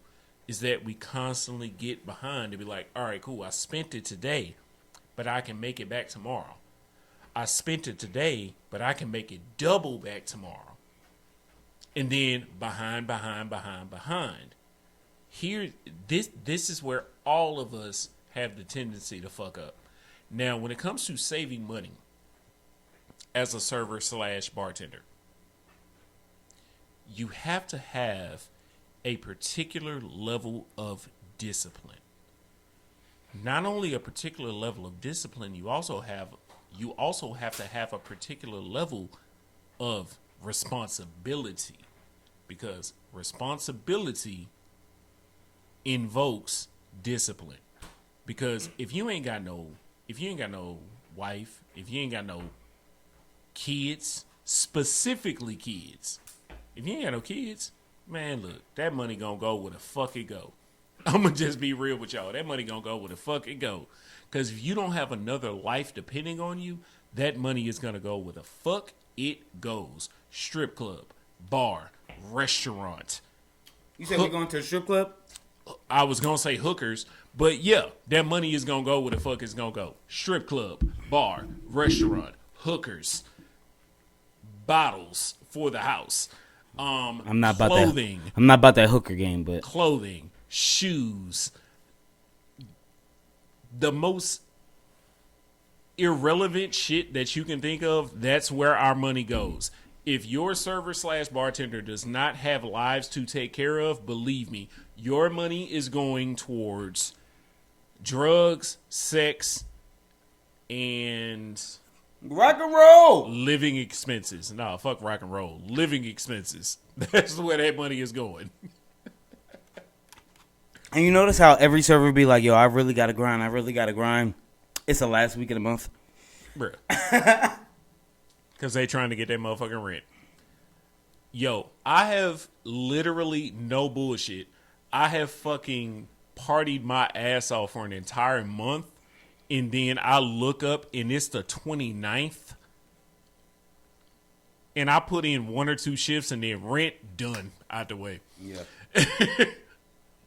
is that we constantly get behind and be like, all right, cool. I spent it today, but I can make it back tomorrow. I spent it today, but I can make it double back tomorrow. And then behind. Here, this is where all of us have the tendency to fuck up. Now, when it comes to saving money as a server / bartender, you have to have a particular level of discipline. Not only a particular level of discipline, you also have to have a particular level of responsibility, because responsibility invokes discipline. Because if you ain't got no wife, if you ain't got no kids, specifically kids, if you ain't got no kids, man, look, that money gonna go where the fuck it go. I'm gonna just be real with y'all. That money gonna go where the fuck it go. Because if you don't have another life depending on you, that money is gonna go where the fuck it goes. Strip club, bar, restaurant. You said we're going to a strip club? I was gonna say hookers, but yeah, that money is gonna go where the fuck it's gonna go. Strip club, bar, restaurant, hookers, bottles for the house. I'm not clothing. I'm not about that hooker game, but clothing, shoes, the most irrelevant shit that you can think of. That's where our money goes. If your server / bartender does not have lives to take care of, believe me, your money is going towards drugs, sex, and rock and roll. Living expenses. Nah, fuck rock and roll. Living expenses. That's where that money is going. And you notice how every server be like, yo, I really got to grind. It's the last week of the month. Bruh. Because they trying to get that motherfucking rent. Yo, I have literally no bullshit. I have fucking partied my ass off for an entire month. And then I look up and it's the 29th. And I put in 1 or 2 shifts and then rent done out the way. Yeah.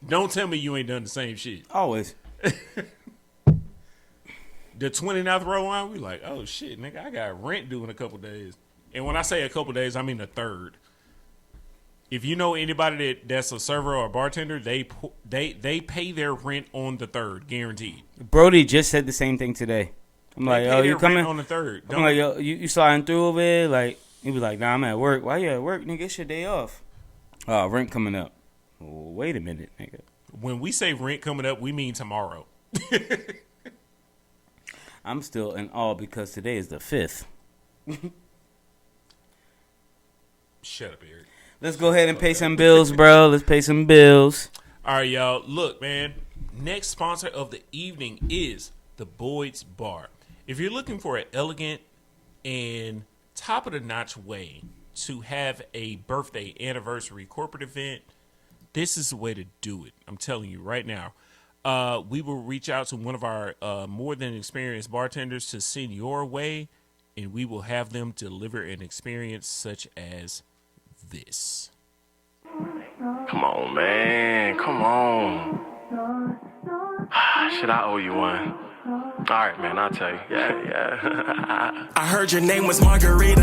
Don't tell me you ain't done the same shit. Always. The 29th row line, we like, oh shit, nigga, I got rent due in a couple days. And when I say a couple days, I mean the 3rd. If you know anybody that's a server or a bartender, they pay their rent on the 3rd, guaranteed. Brody just said the same thing today. I'm like, yo, you coming on the 3rd? I'm like, yo, you sliding through over there? Like, he was like, nah, I'm at work. Why you at work, nigga? It's your day off. Rent coming up. Well, wait a minute, nigga. When we say rent coming up, we mean tomorrow. I'm still in awe because today is the 5th. Shut up, Eric. Let's go ahead and pay some bills, bro. Let's pay some bills. All right, y'all. Look, man. Next sponsor of the evening is the Boyd's Bar. If you're looking for an elegant and top of the notch way to have a birthday anniversary corporate event, this is the way to do it. I'm telling you right now. We will reach out to one of our more than experienced bartenders to send your way, and we will have them deliver an experience such as this. Come on, man. Come on. Shit, I owe you one. All right, man, I'll tell you. Yeah. I heard your name was Margarita.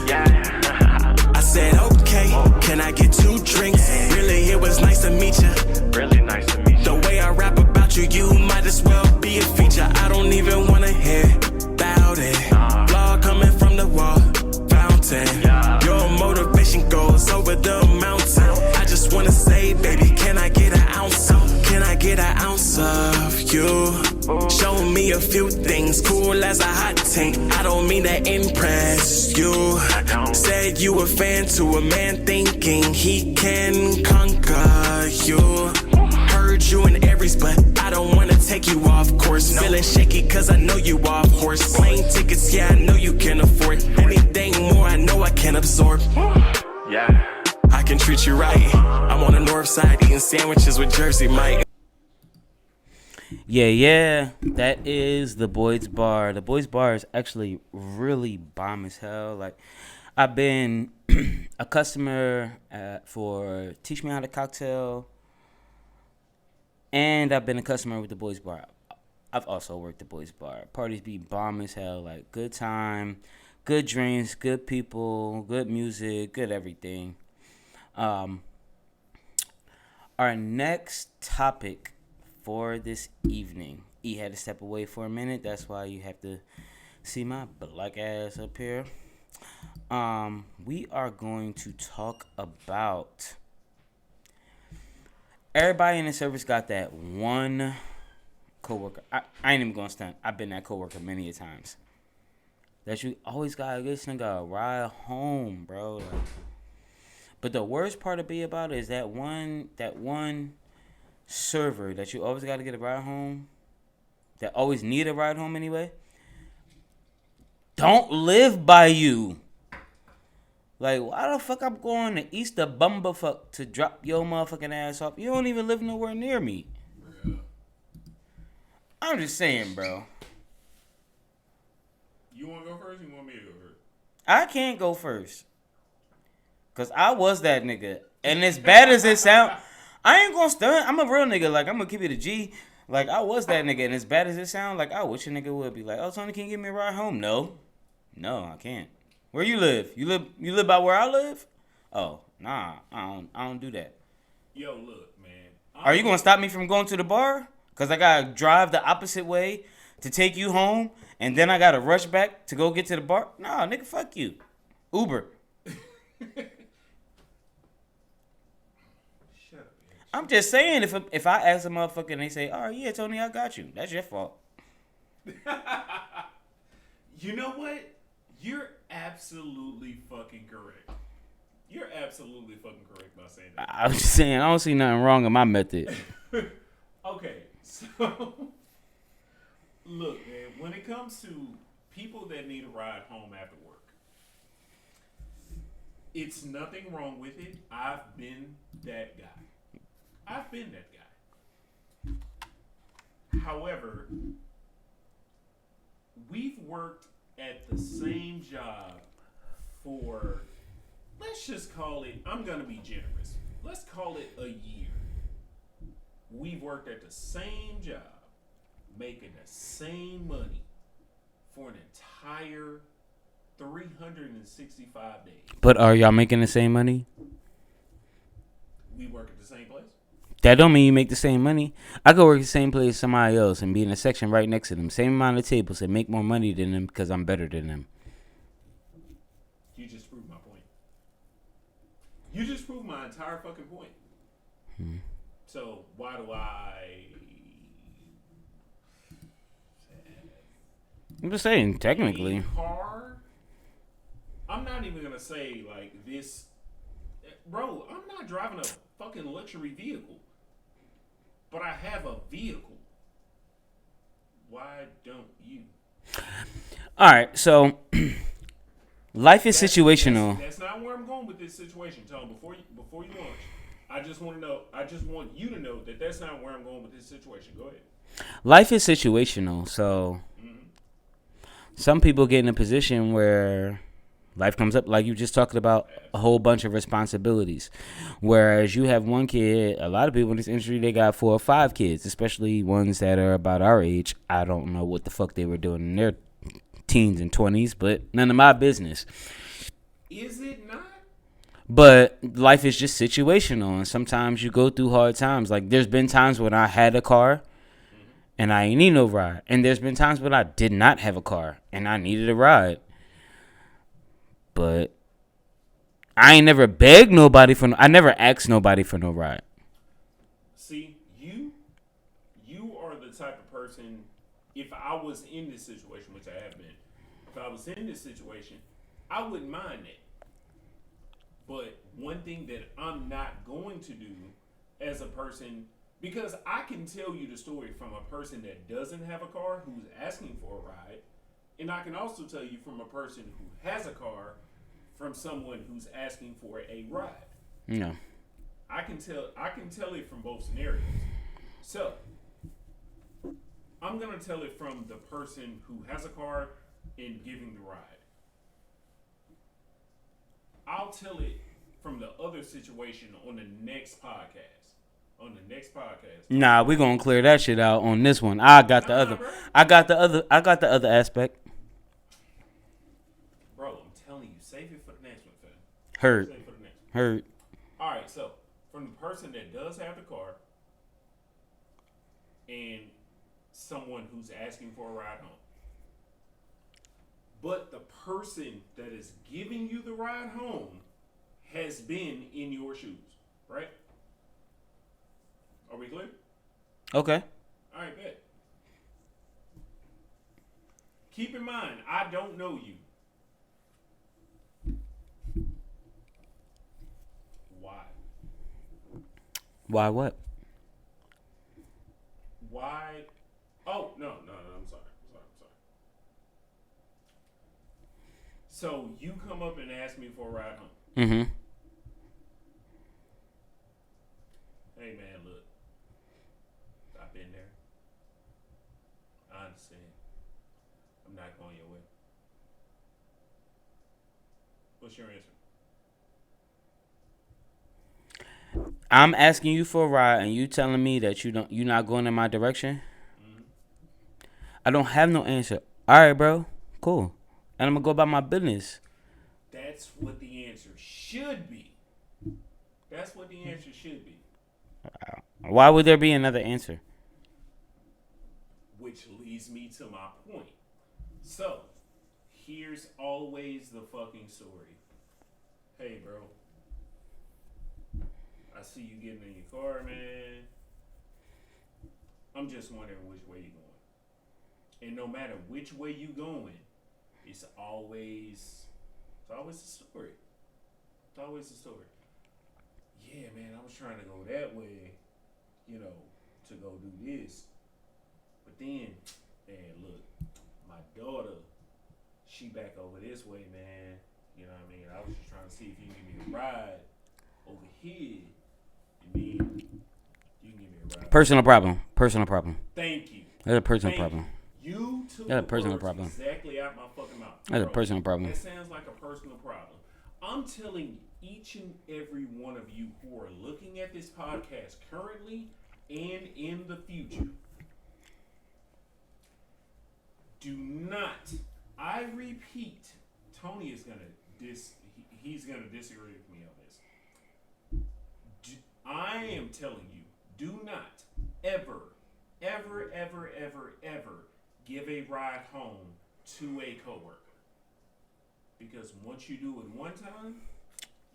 Yeah. I said, okay, can I get 2 drinks? Really, it was nice to meet you. Really nice to meet you. The way I rap about you, you might as well be a feature. I don't even want to hear about it. Blood coming from the wall, fountain. Your motivation goes over the mountain. I just want to say, baby, can I get an ounce? Can I get an ounce of you? Show me a few things, cool as a hot tank. I don't mean to impress you. Said you a fan to a man thinking he can conquer you. Heard you in Aries, but I don't wanna take you off course. Feeling shaky cause I know you off horse. Plane tickets, yeah, I know you can afford. Anything more, I know I can absorb. Yeah. I can treat you right. I'm on the north side eating sandwiches with Jersey Mike. Yeah. That is the Boyd's Bar. The Boyd's Bar is actually really bomb as hell. Like, I've been a customer for Teach Me How to Cocktail, and I've been a customer with the Boyd's Bar. I've also worked the Boyd's Bar. Parties be bomb as hell. Like, good time, good drinks, good people, good music, good everything. Our next topic for this evening. E had to step away for a minute. That's why you have to see my black ass up here. We are going to talk about everybody in the service got that one coworker. I ain't even gonna stunt. I've been that coworker many a times. That you always gotta get this nigga a ride home, bro. Like, but the worst part about it is that one server that you always got to get a ride home, that always need a ride home anyway, don't live by you. Like, why the fuck I'm going to Easter Bumberfuck to drop your motherfucking ass off? You don't even live nowhere near me. I'm just saying, bro. You want to go first or you want me to go first? I can't go first. Because I was that nigga. And as bad as it sound, I ain't gonna stunt. I'm a real nigga. Like, I'm gonna keep it a G. Like, I was that nigga. And as bad as it sound, like, I wish a nigga would be like, oh, Tony, can you give me a ride home? No, I can't. Where you live? You live by where I live? Oh, nah, I don't do that. Yo, look, man. Are you gonna stop me from going to the bar? Cause I gotta drive the opposite way to take you home, and then I gotta rush back to go get to the bar? Nah, nigga, fuck you. Uber. I'm just saying, if I ask a motherfucker and they say, oh, yeah, Tony, I got you. That's your fault. You know what? You're absolutely fucking correct. You're absolutely fucking correct by saying that. I was just saying, I don't see nothing wrong in my method. Okay, so, look, man, when it comes to people that need a ride home after work, it's nothing wrong with it. I've been that guy. However, we've worked at the same job for, let's just call it, I'm going to be generous, let's call it a year. We've worked at the same job, making the same money for an entire 365 days. But are y'all making the same money? We work at the same place. That don't mean you make the same money. I could work at the same place as somebody else and be in a section right next to them, same amount of tables, and make more money than them because I'm better than them. You just proved my point. You just proved my entire fucking point. So why do I? I'm just saying, technically. A car. I'm not even gonna say like this Bro, I'm not driving a fucking luxury vehicle, but I have a vehicle. Why don't you? All right, so life is situational. That's not where I'm going with this situation, Tom. Before you launch, I just want to know. I just want you to know that that's not where I'm going with this situation. Go ahead. Life is situational, so some people get in a position where life comes up, like you just talked about, a whole bunch of responsibilities. Whereas you have one kid, a lot of people in this industry, they got 4 or 5 kids, especially ones that are about our age. I don't know what the fuck they were doing in their teens and 20s, but none of my business. Is it not? But life is just situational, and sometimes you go through hard times. Like, there's been times when I had a car and I ain't need no ride. And there's been times when I did not have a car and I needed a ride. But I ain't never begged nobody for. I never asked nobody for no ride. See, you are the type of person. If I was in this situation, which I have been, if I was in this situation, I wouldn't mind it. But one thing that I'm not going to do as a person, because I can tell you the story from a person that doesn't have a car who's asking for a ride, and I can also tell you from a person who has a car from someone who's asking for a ride. No. I can tell it from both scenarios. So I'm gonna tell it from the person who has a car and giving the ride. I'll tell it from the other situation on the next podcast. Nah, we gonna clear that shit out on this one. I got the other aspect. Bro, I'm telling you, save it for the next one, fam. Heard. Save it for the next one. Heard. All right, so from the person that does have the car and someone who's asking for a ride home. But the person that is giving you the ride home has been in your shoes, right? Are we clear? Okay. All right, bet. Keep in mind, I don't know you. Why? Why what? Why? Oh, no, I'm sorry. So you come up and ask me for a ride home. Mm-hmm. Hey, man, look. I've been there. I understand. I'm not going your way. What's your answer? I'm asking you for a ride, and you telling me that you're not going in my direction. Mm-hmm. I don't have no answer. All right, bro. Cool. And I'm gonna go about my business. That's what the answer should be. Why would there be another answer? Which leads me to my point. So, here's always the fucking story. Hey, bro. I see you getting in your car, man. I'm just wondering which way you're going. And no matter which way you going, it's always a story. It's always a story. Yeah, man, I was trying to go that way, to go do this. But then, man, look, my daughter, she back over this way, man. You know what I mean? I was just trying to see if you can give me a ride over here. And then you can give me a ride. Personal problem. Thank you. That's a personal problem. You took That's a personal words problem. exactly out my fucking mouth. That's a personal problem. That sounds like a personal problem. I'm telling each and every one of you who are looking at this podcast currently and in the future, do not, I repeat, Tony is going to he's going to disagree with me on this. I am telling you, do not ever give a ride home to a coworker. Because once you do it one time,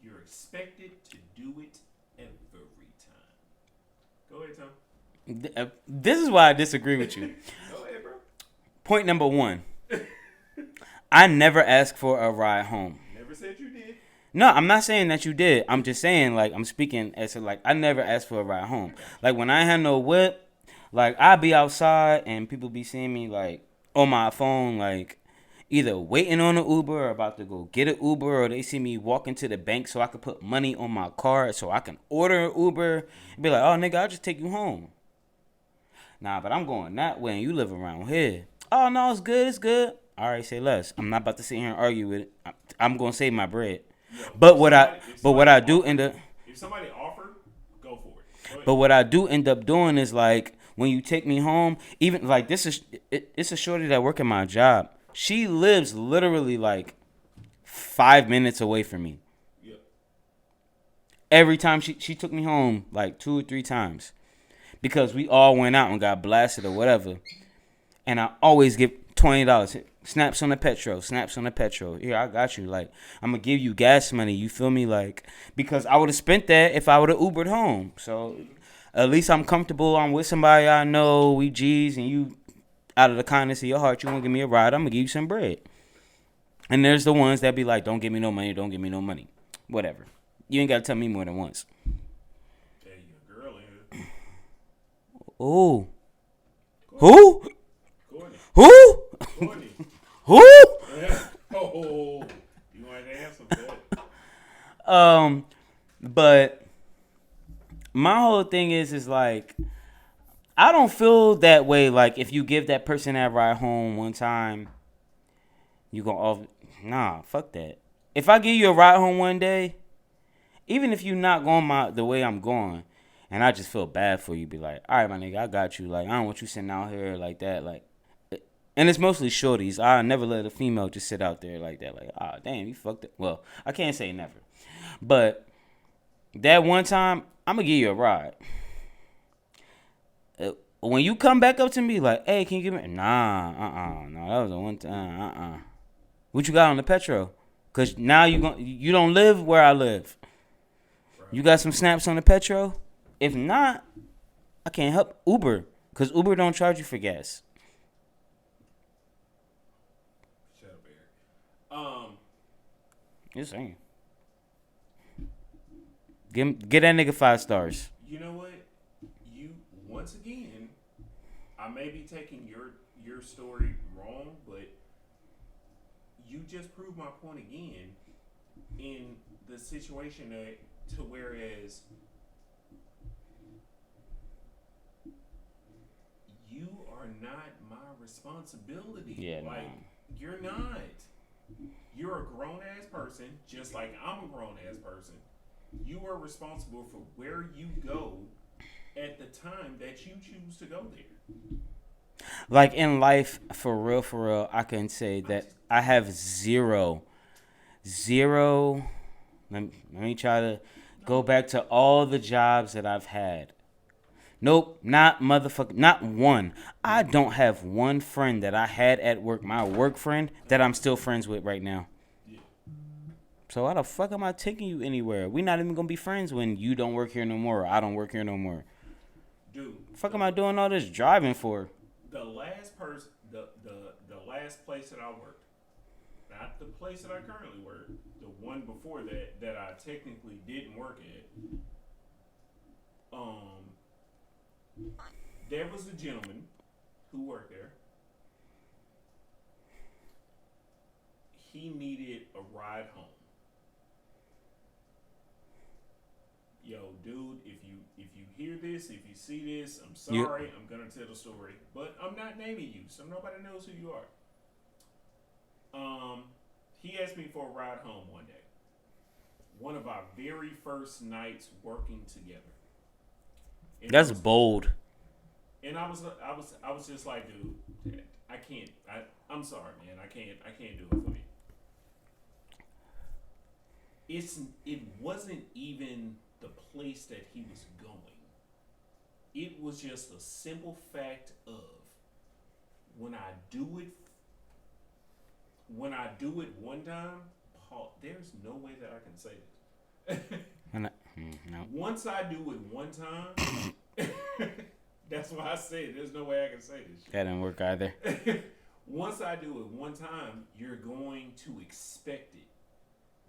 you're expected to do it every time. Go ahead, Tom. This is why I disagree with you. Go ahead, bro. Point number 1. I never asked for a ride home. Never said you did. No, I'm not saying that you did. I'm just saying, like, I'm speaking as to, like, I never asked for a ride home. Like, when I had no whip, like, I'd be outside and people be seeing me, like, on my phone, like, either waiting on an Uber or about to go get an Uber, or they see me walking to the bank so I can put money on my card so I can order an Uber and be like, oh, nigga, I'll just take you home. Nah, but I'm going that way and you live around here. Oh, no, it's good, it's good. All right, say less. I'm not about to sit here and argue with it. I'm going to save my bread. Yo, But what I do end up, if somebody offered, go for it. but what I do end up doing is, like, when you take me home, even like it's a shorty that work at my job. She lives literally like 5 minutes away from me. Yep. Every time she took me home like 2 or 3 times because we all went out and got blasted or whatever, and I always give $20. Snaps on the petrol. Here, I got you. Like, I'm going to give you gas money. You feel me? Like, because I would have spent that if I would have Ubered home. So, at least I'm comfortable. I'm with somebody I know. We G's, and you, out of the kindness of your heart, you want to give me a ride, I'm going to give you some bread. And there's the ones that be like, don't give me no money, don't give me no money. Whatever. You ain't got to tell me more than once. Hey, your girl in here. Oh. Who? Courtney. Who? Courtney. Who? Oh, you want to answer that? But my whole thing is like, I don't feel that way. Like, if you give that person that ride home one time, you gonna off. Nah, fuck that. If I give you a ride home one day, even if you not going the way I'm going, and I just feel bad for you, be like, all right, my nigga, I got you. Like, I don't want you sitting out here like that. Like, and it's mostly shorties. I never let a female just sit out there like that. Like, ah, damn, you fucked it. Well, I can't say never. But that one time, I'm going to give you a ride. When you come back up to me like, hey, can you give me... Nah, no, that was the one time, What you got on the petrol? Because now you don't live where I live. You got some snaps on the petrol? If not, I can't help Uber. Because Uber don't charge you for gas. Just saying. Get that nigga 5 stars. You know what? You once again, I may be taking your story wrong, but you just proved my point again in the situation to whereas you are not my responsibility. Yeah, like no. You're not. You're a grown-ass person, just like I'm a grown-ass person. You are responsible for where you go at the time that you choose to go there. Like, in life, for real, I can say that I have zero. Let me try to go back to all the jobs that I've had. Nope, not one. I don't have one friend that I had at work, my work friend, that I'm still friends with right now. Yeah. So why the fuck am I taking you anywhere? We're not even going to be friends when you don't work here no more or I don't work here no more. Dude. Fuck am I doing all this driving for? The last person, the last place that I worked, not the place that I currently work, the one before that I technically didn't work at, there was a gentleman who worked there. He needed a ride home. Yo, dude, if you hear this, if you see this, I'm sorry. I'm gonna tell the story, but I'm not naming you, so nobody knows who you are. He asked me for a ride home one day. One of our very first nights working together. And That's bold. And I was just like, dude, I can't. I'm sorry, man. I can't do it for you. It wasn't even the place that he was going. It was just a simple fact of when I do it one time, Paul, there's no way that I can say this. No. Once I do it one time, that's why I say it. There's no way I can say this shit. That didn't work either. Once I do it one time, you're going to expect it.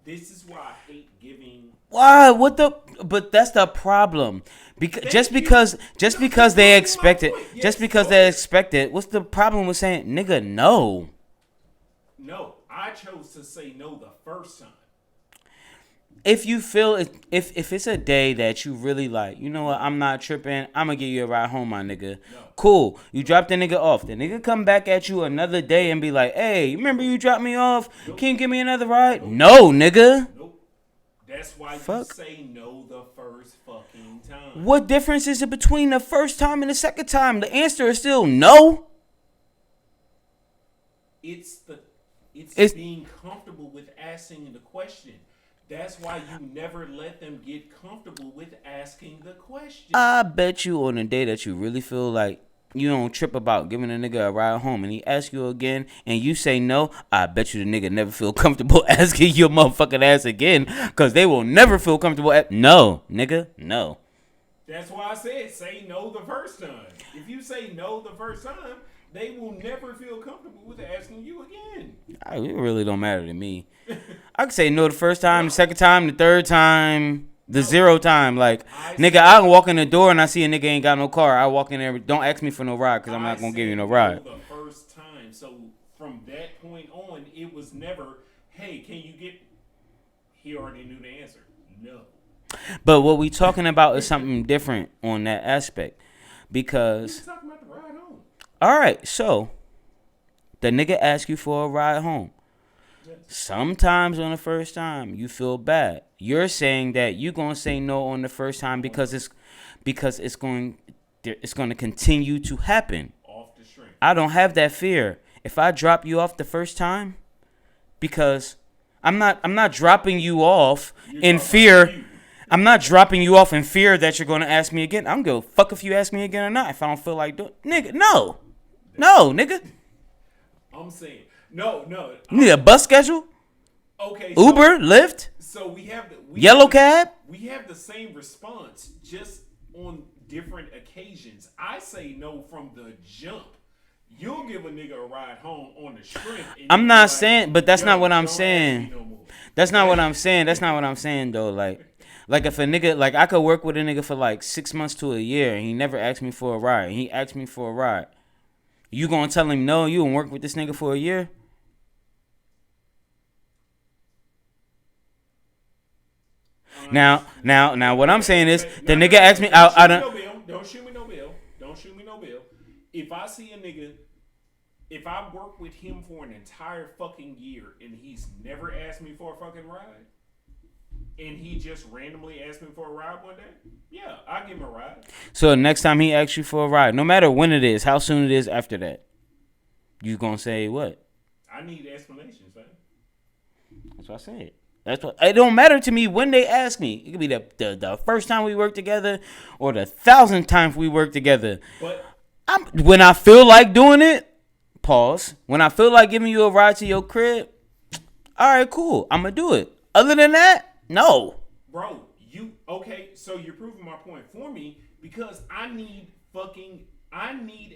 This is why I hate giving. Why? What the? But that's the problem. Just because they expect it. Just because they expect it. What's the problem with saying, nigga, no? No, I chose to say no the first time. If you feel if it's a day that you really like, you know what, I'm not tripping, I'm gonna give you a ride home, my nigga. No. Cool. You drop the nigga off. The nigga come back at you another day and be like, hey, remember you dropped me off? Nope. Can you give me another ride? Nope. No, nigga. Nope. That's why you say no the first fucking time. What difference is it between the first time and the second time? The answer is still no. It's being comfortable with asking the question. That's why you never let them get comfortable with asking the question. I bet you on a day that you really feel like you don't trip about giving a nigga a ride home and he asks you again and you say no, I bet you the nigga never feel comfortable asking your motherfucking ass again because they will never feel comfortable no, nigga, no. That's why I said say no the first time. If you say no the first time, they will never feel comfortable with asking you again. It really don't matter to me. I can say no the first time, the second time, the third time, the 0 time. Like, nigga, I can walk in the door and I see a nigga ain't got no car. I walk in there, don't ask me for no ride because I'm not going to give you no ride. The first time. So from that point on, it was never, hey, can you get, he already knew the answer. No. But what we talking about is something different on that aspect because. We're talking about the ride home. All right, so the nigga asks you for a ride home. Sometimes on the first time you feel bad. You're saying that you're gonna say no on the first time because it's going to continue to happen. Off the string. I don't have that fear. If I drop you off the first time, because I'm not dropping you off in fear. I'm not dropping you off in fear that you're gonna ask me again. I'm gonna fuck if you ask me again or not. If I don't feel like doing, nigga, no, nigga. I'm saying. No. You need a bus schedule? Okay. Uber, Lyft? So we have Yellow cab? We have the same response, just on different occasions. I say no from the jump. You'll give a nigga a ride home on the strength. I'm not saying, but that's not what I'm saying. That's not what I'm saying. That's not what I'm saying though. Like if a nigga, like I could work with a nigga for like 6 months to a year and he never asked me for a ride. He asked me for a ride. You gonna tell him no? You gonna work with this nigga for a year? Now, what I'm saying is, the nigga asked me, Don't shoot me no bill. If I see a nigga, if I work with him for an entire fucking year and he's never asked me for a fucking ride, and he just randomly asked me for a ride one day, yeah, I'll give him a ride. So next time he asks you for a ride, no matter when it is, how soon it is after that, you gonna say what? I need explanations, man. That's what I said. That's what. It don't matter to me when they ask me. It could be the first time we work together or the 1,000th time we work together. But when I feel like doing it, pause. When I feel like giving you a ride to your crib, all right, cool. I'm gonna do it. Other than that, no. Bro, okay? So you're proving my point for me because I need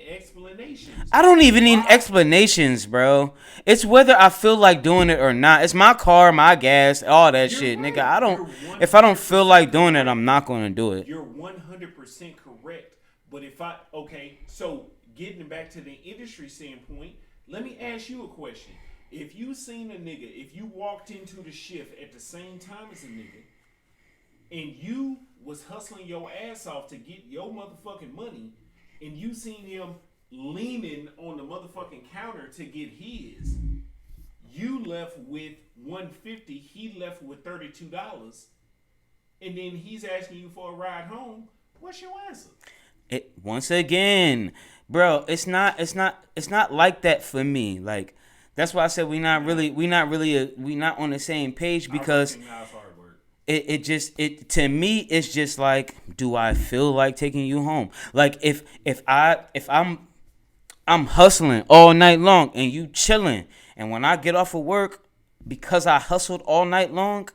explanations. I don't even need explanations, bro. It's whether I feel like doing it or not. It's my car, my gas, all that shit, right. Nigga. If I don't feel like doing it, I'm not gonna do it. You're 100% correct. But so getting back to the industry standpoint, let me ask you a question. If you seen a nigga, if you walked into the shift at the same time as a nigga, and you was hustling your ass off to get your motherfucking money, and you seen him leaning on the motherfucking counter to get his, you left with $150, he left with $32, and then he's asking you for a ride home. What's your answer? Once again, bro, it's not like that for me. Like, that's why I said we not on the same page because it to me it's just like, do I feel like taking you home? Like if I'm hustling all night long and you chilling, and when I get off of work because I hustled all night long,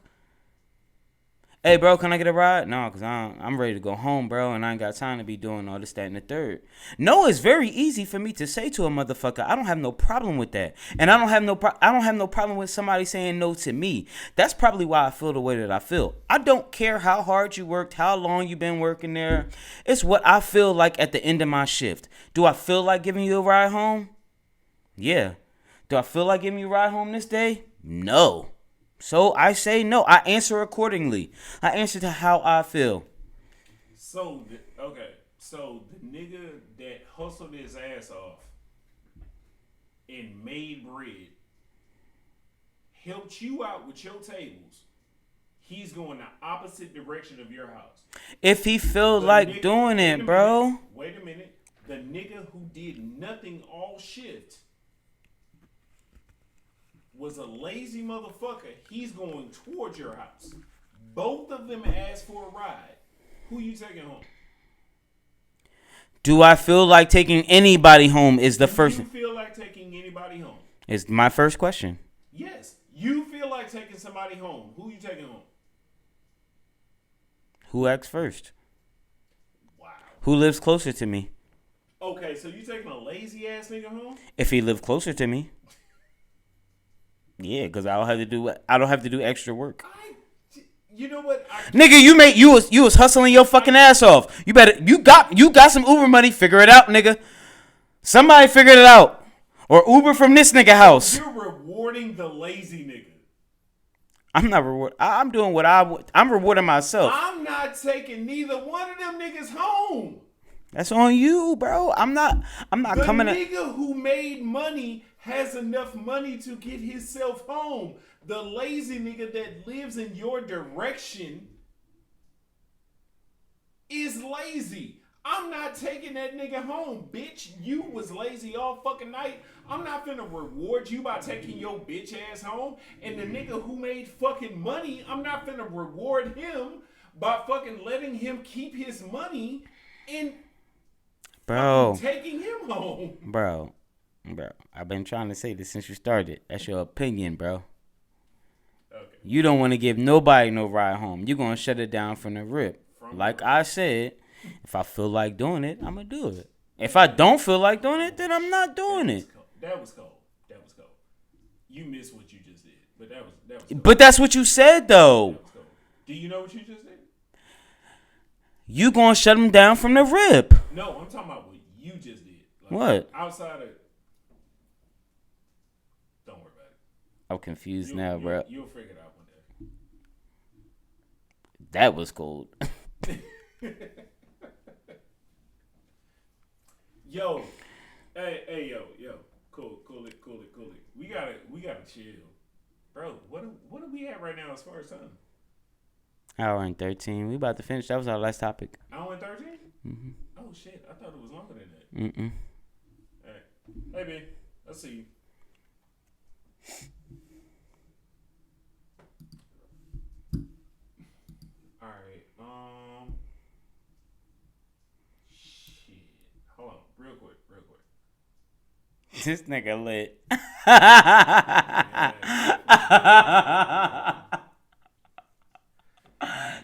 Hey, bro, can I get a ride? No, because I'm ready to go home, bro, and I ain't got time to be doing all this, that, and the third. No, it's very easy for me to say to a motherfucker, I don't have no problem with that. And I don't have no problem with somebody saying no to me. That's probably why I feel the way that I feel. I don't care how hard you worked, how long you been working there. It's what I feel like at the end of my shift. Do I feel like giving you a ride home? Yeah. Do I feel like giving you a ride home this day? No. So I say no. I answer accordingly. I answer to how I feel. So the nigga that hustled his ass off and made bread helped you out with your tables. He's going the opposite direction of your house. If he feel like doing it, bro. Wait a minute. The nigga who did nothing all shift was a lazy motherfucker. He's going towards your house. Both of them asked for a ride. Who you taking home? Do I feel like taking anybody home is the first. Do you feel like taking anybody home? Is my first question. Yes. You feel like taking somebody home. Who you taking home? Who acts first? Wow. Who lives closer to me? Okay, so you taking a lazy ass nigga home? If he lived closer to me. Yeah, because I don't have to do extra work. You know what? Nigga, you was hustling your fucking ass off. You got some Uber money. Figure it out, nigga. Somebody figured it out. Or Uber from this nigga house. You're rewarding the lazy nigga. I'm not rewarding. I'm doing what I'm rewarding myself. I'm not taking neither one of them niggas home. That's on you, bro. I'm not coming. The nigga who made money has enough money to get himself home. The lazy nigga that lives in your direction is lazy. I'm not taking that nigga home, bitch. You was lazy all fucking night. I'm not finna reward you by taking your bitch ass home. And the nigga who made fucking money, I'm not finna reward him by fucking letting him keep his money and taking him home. Bro, I've been trying to say this since you started. That's your opinion, bro. Okay. You don't want to give nobody no ride home. You're going to shut it down from the rip. Like I said, if I feel like doing it, I'm going to do it. If I don't feel like doing it, then I'm not doing it. That was cold. You missed what you just did. But that was cold. But that's what you said, though. Do you know what you just did? You going to shut them down from the rip. No, I'm talking about what you just did. Like, what? Outside of... Don't worry about it. I'm confused now, bro. You'll figure it out one day. That was cold. Yo. Hey, yo. Cool it. We gotta chill. Bro, what are we at right now as far as time? Hour and 13. We about to finish. That was our last topic. Hour and 13? Mm-hmm. Oh, shit. I thought it was longer than that. Mm-mm. All right. Hey, man. Let's see you. All right. Shit. Hold on. Real quick. This nigga lit.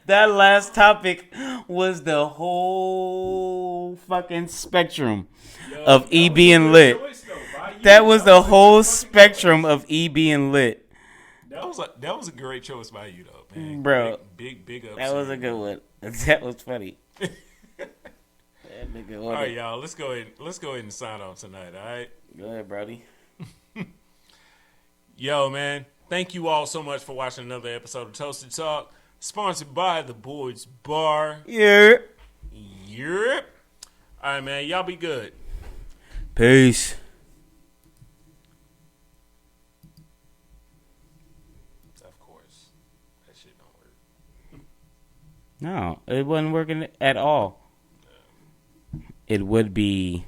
That last topic was the whole fucking spectrum of E being lit. That was the whole spectrum of E being lit. That was a great choice by you, though, man. Bro, big ups. that was a good one. That was funny. All right, y'all. Let's go ahead and sign off tonight. All right. Go ahead, Brody. Yo, man. Thank you all so much for watching another episode of Toasted Talk, sponsored by the Boys Bar. Yep. All right, man. Y'all be good. Peace. Of course, that shit don't work. No, it wasn't working at all. It would be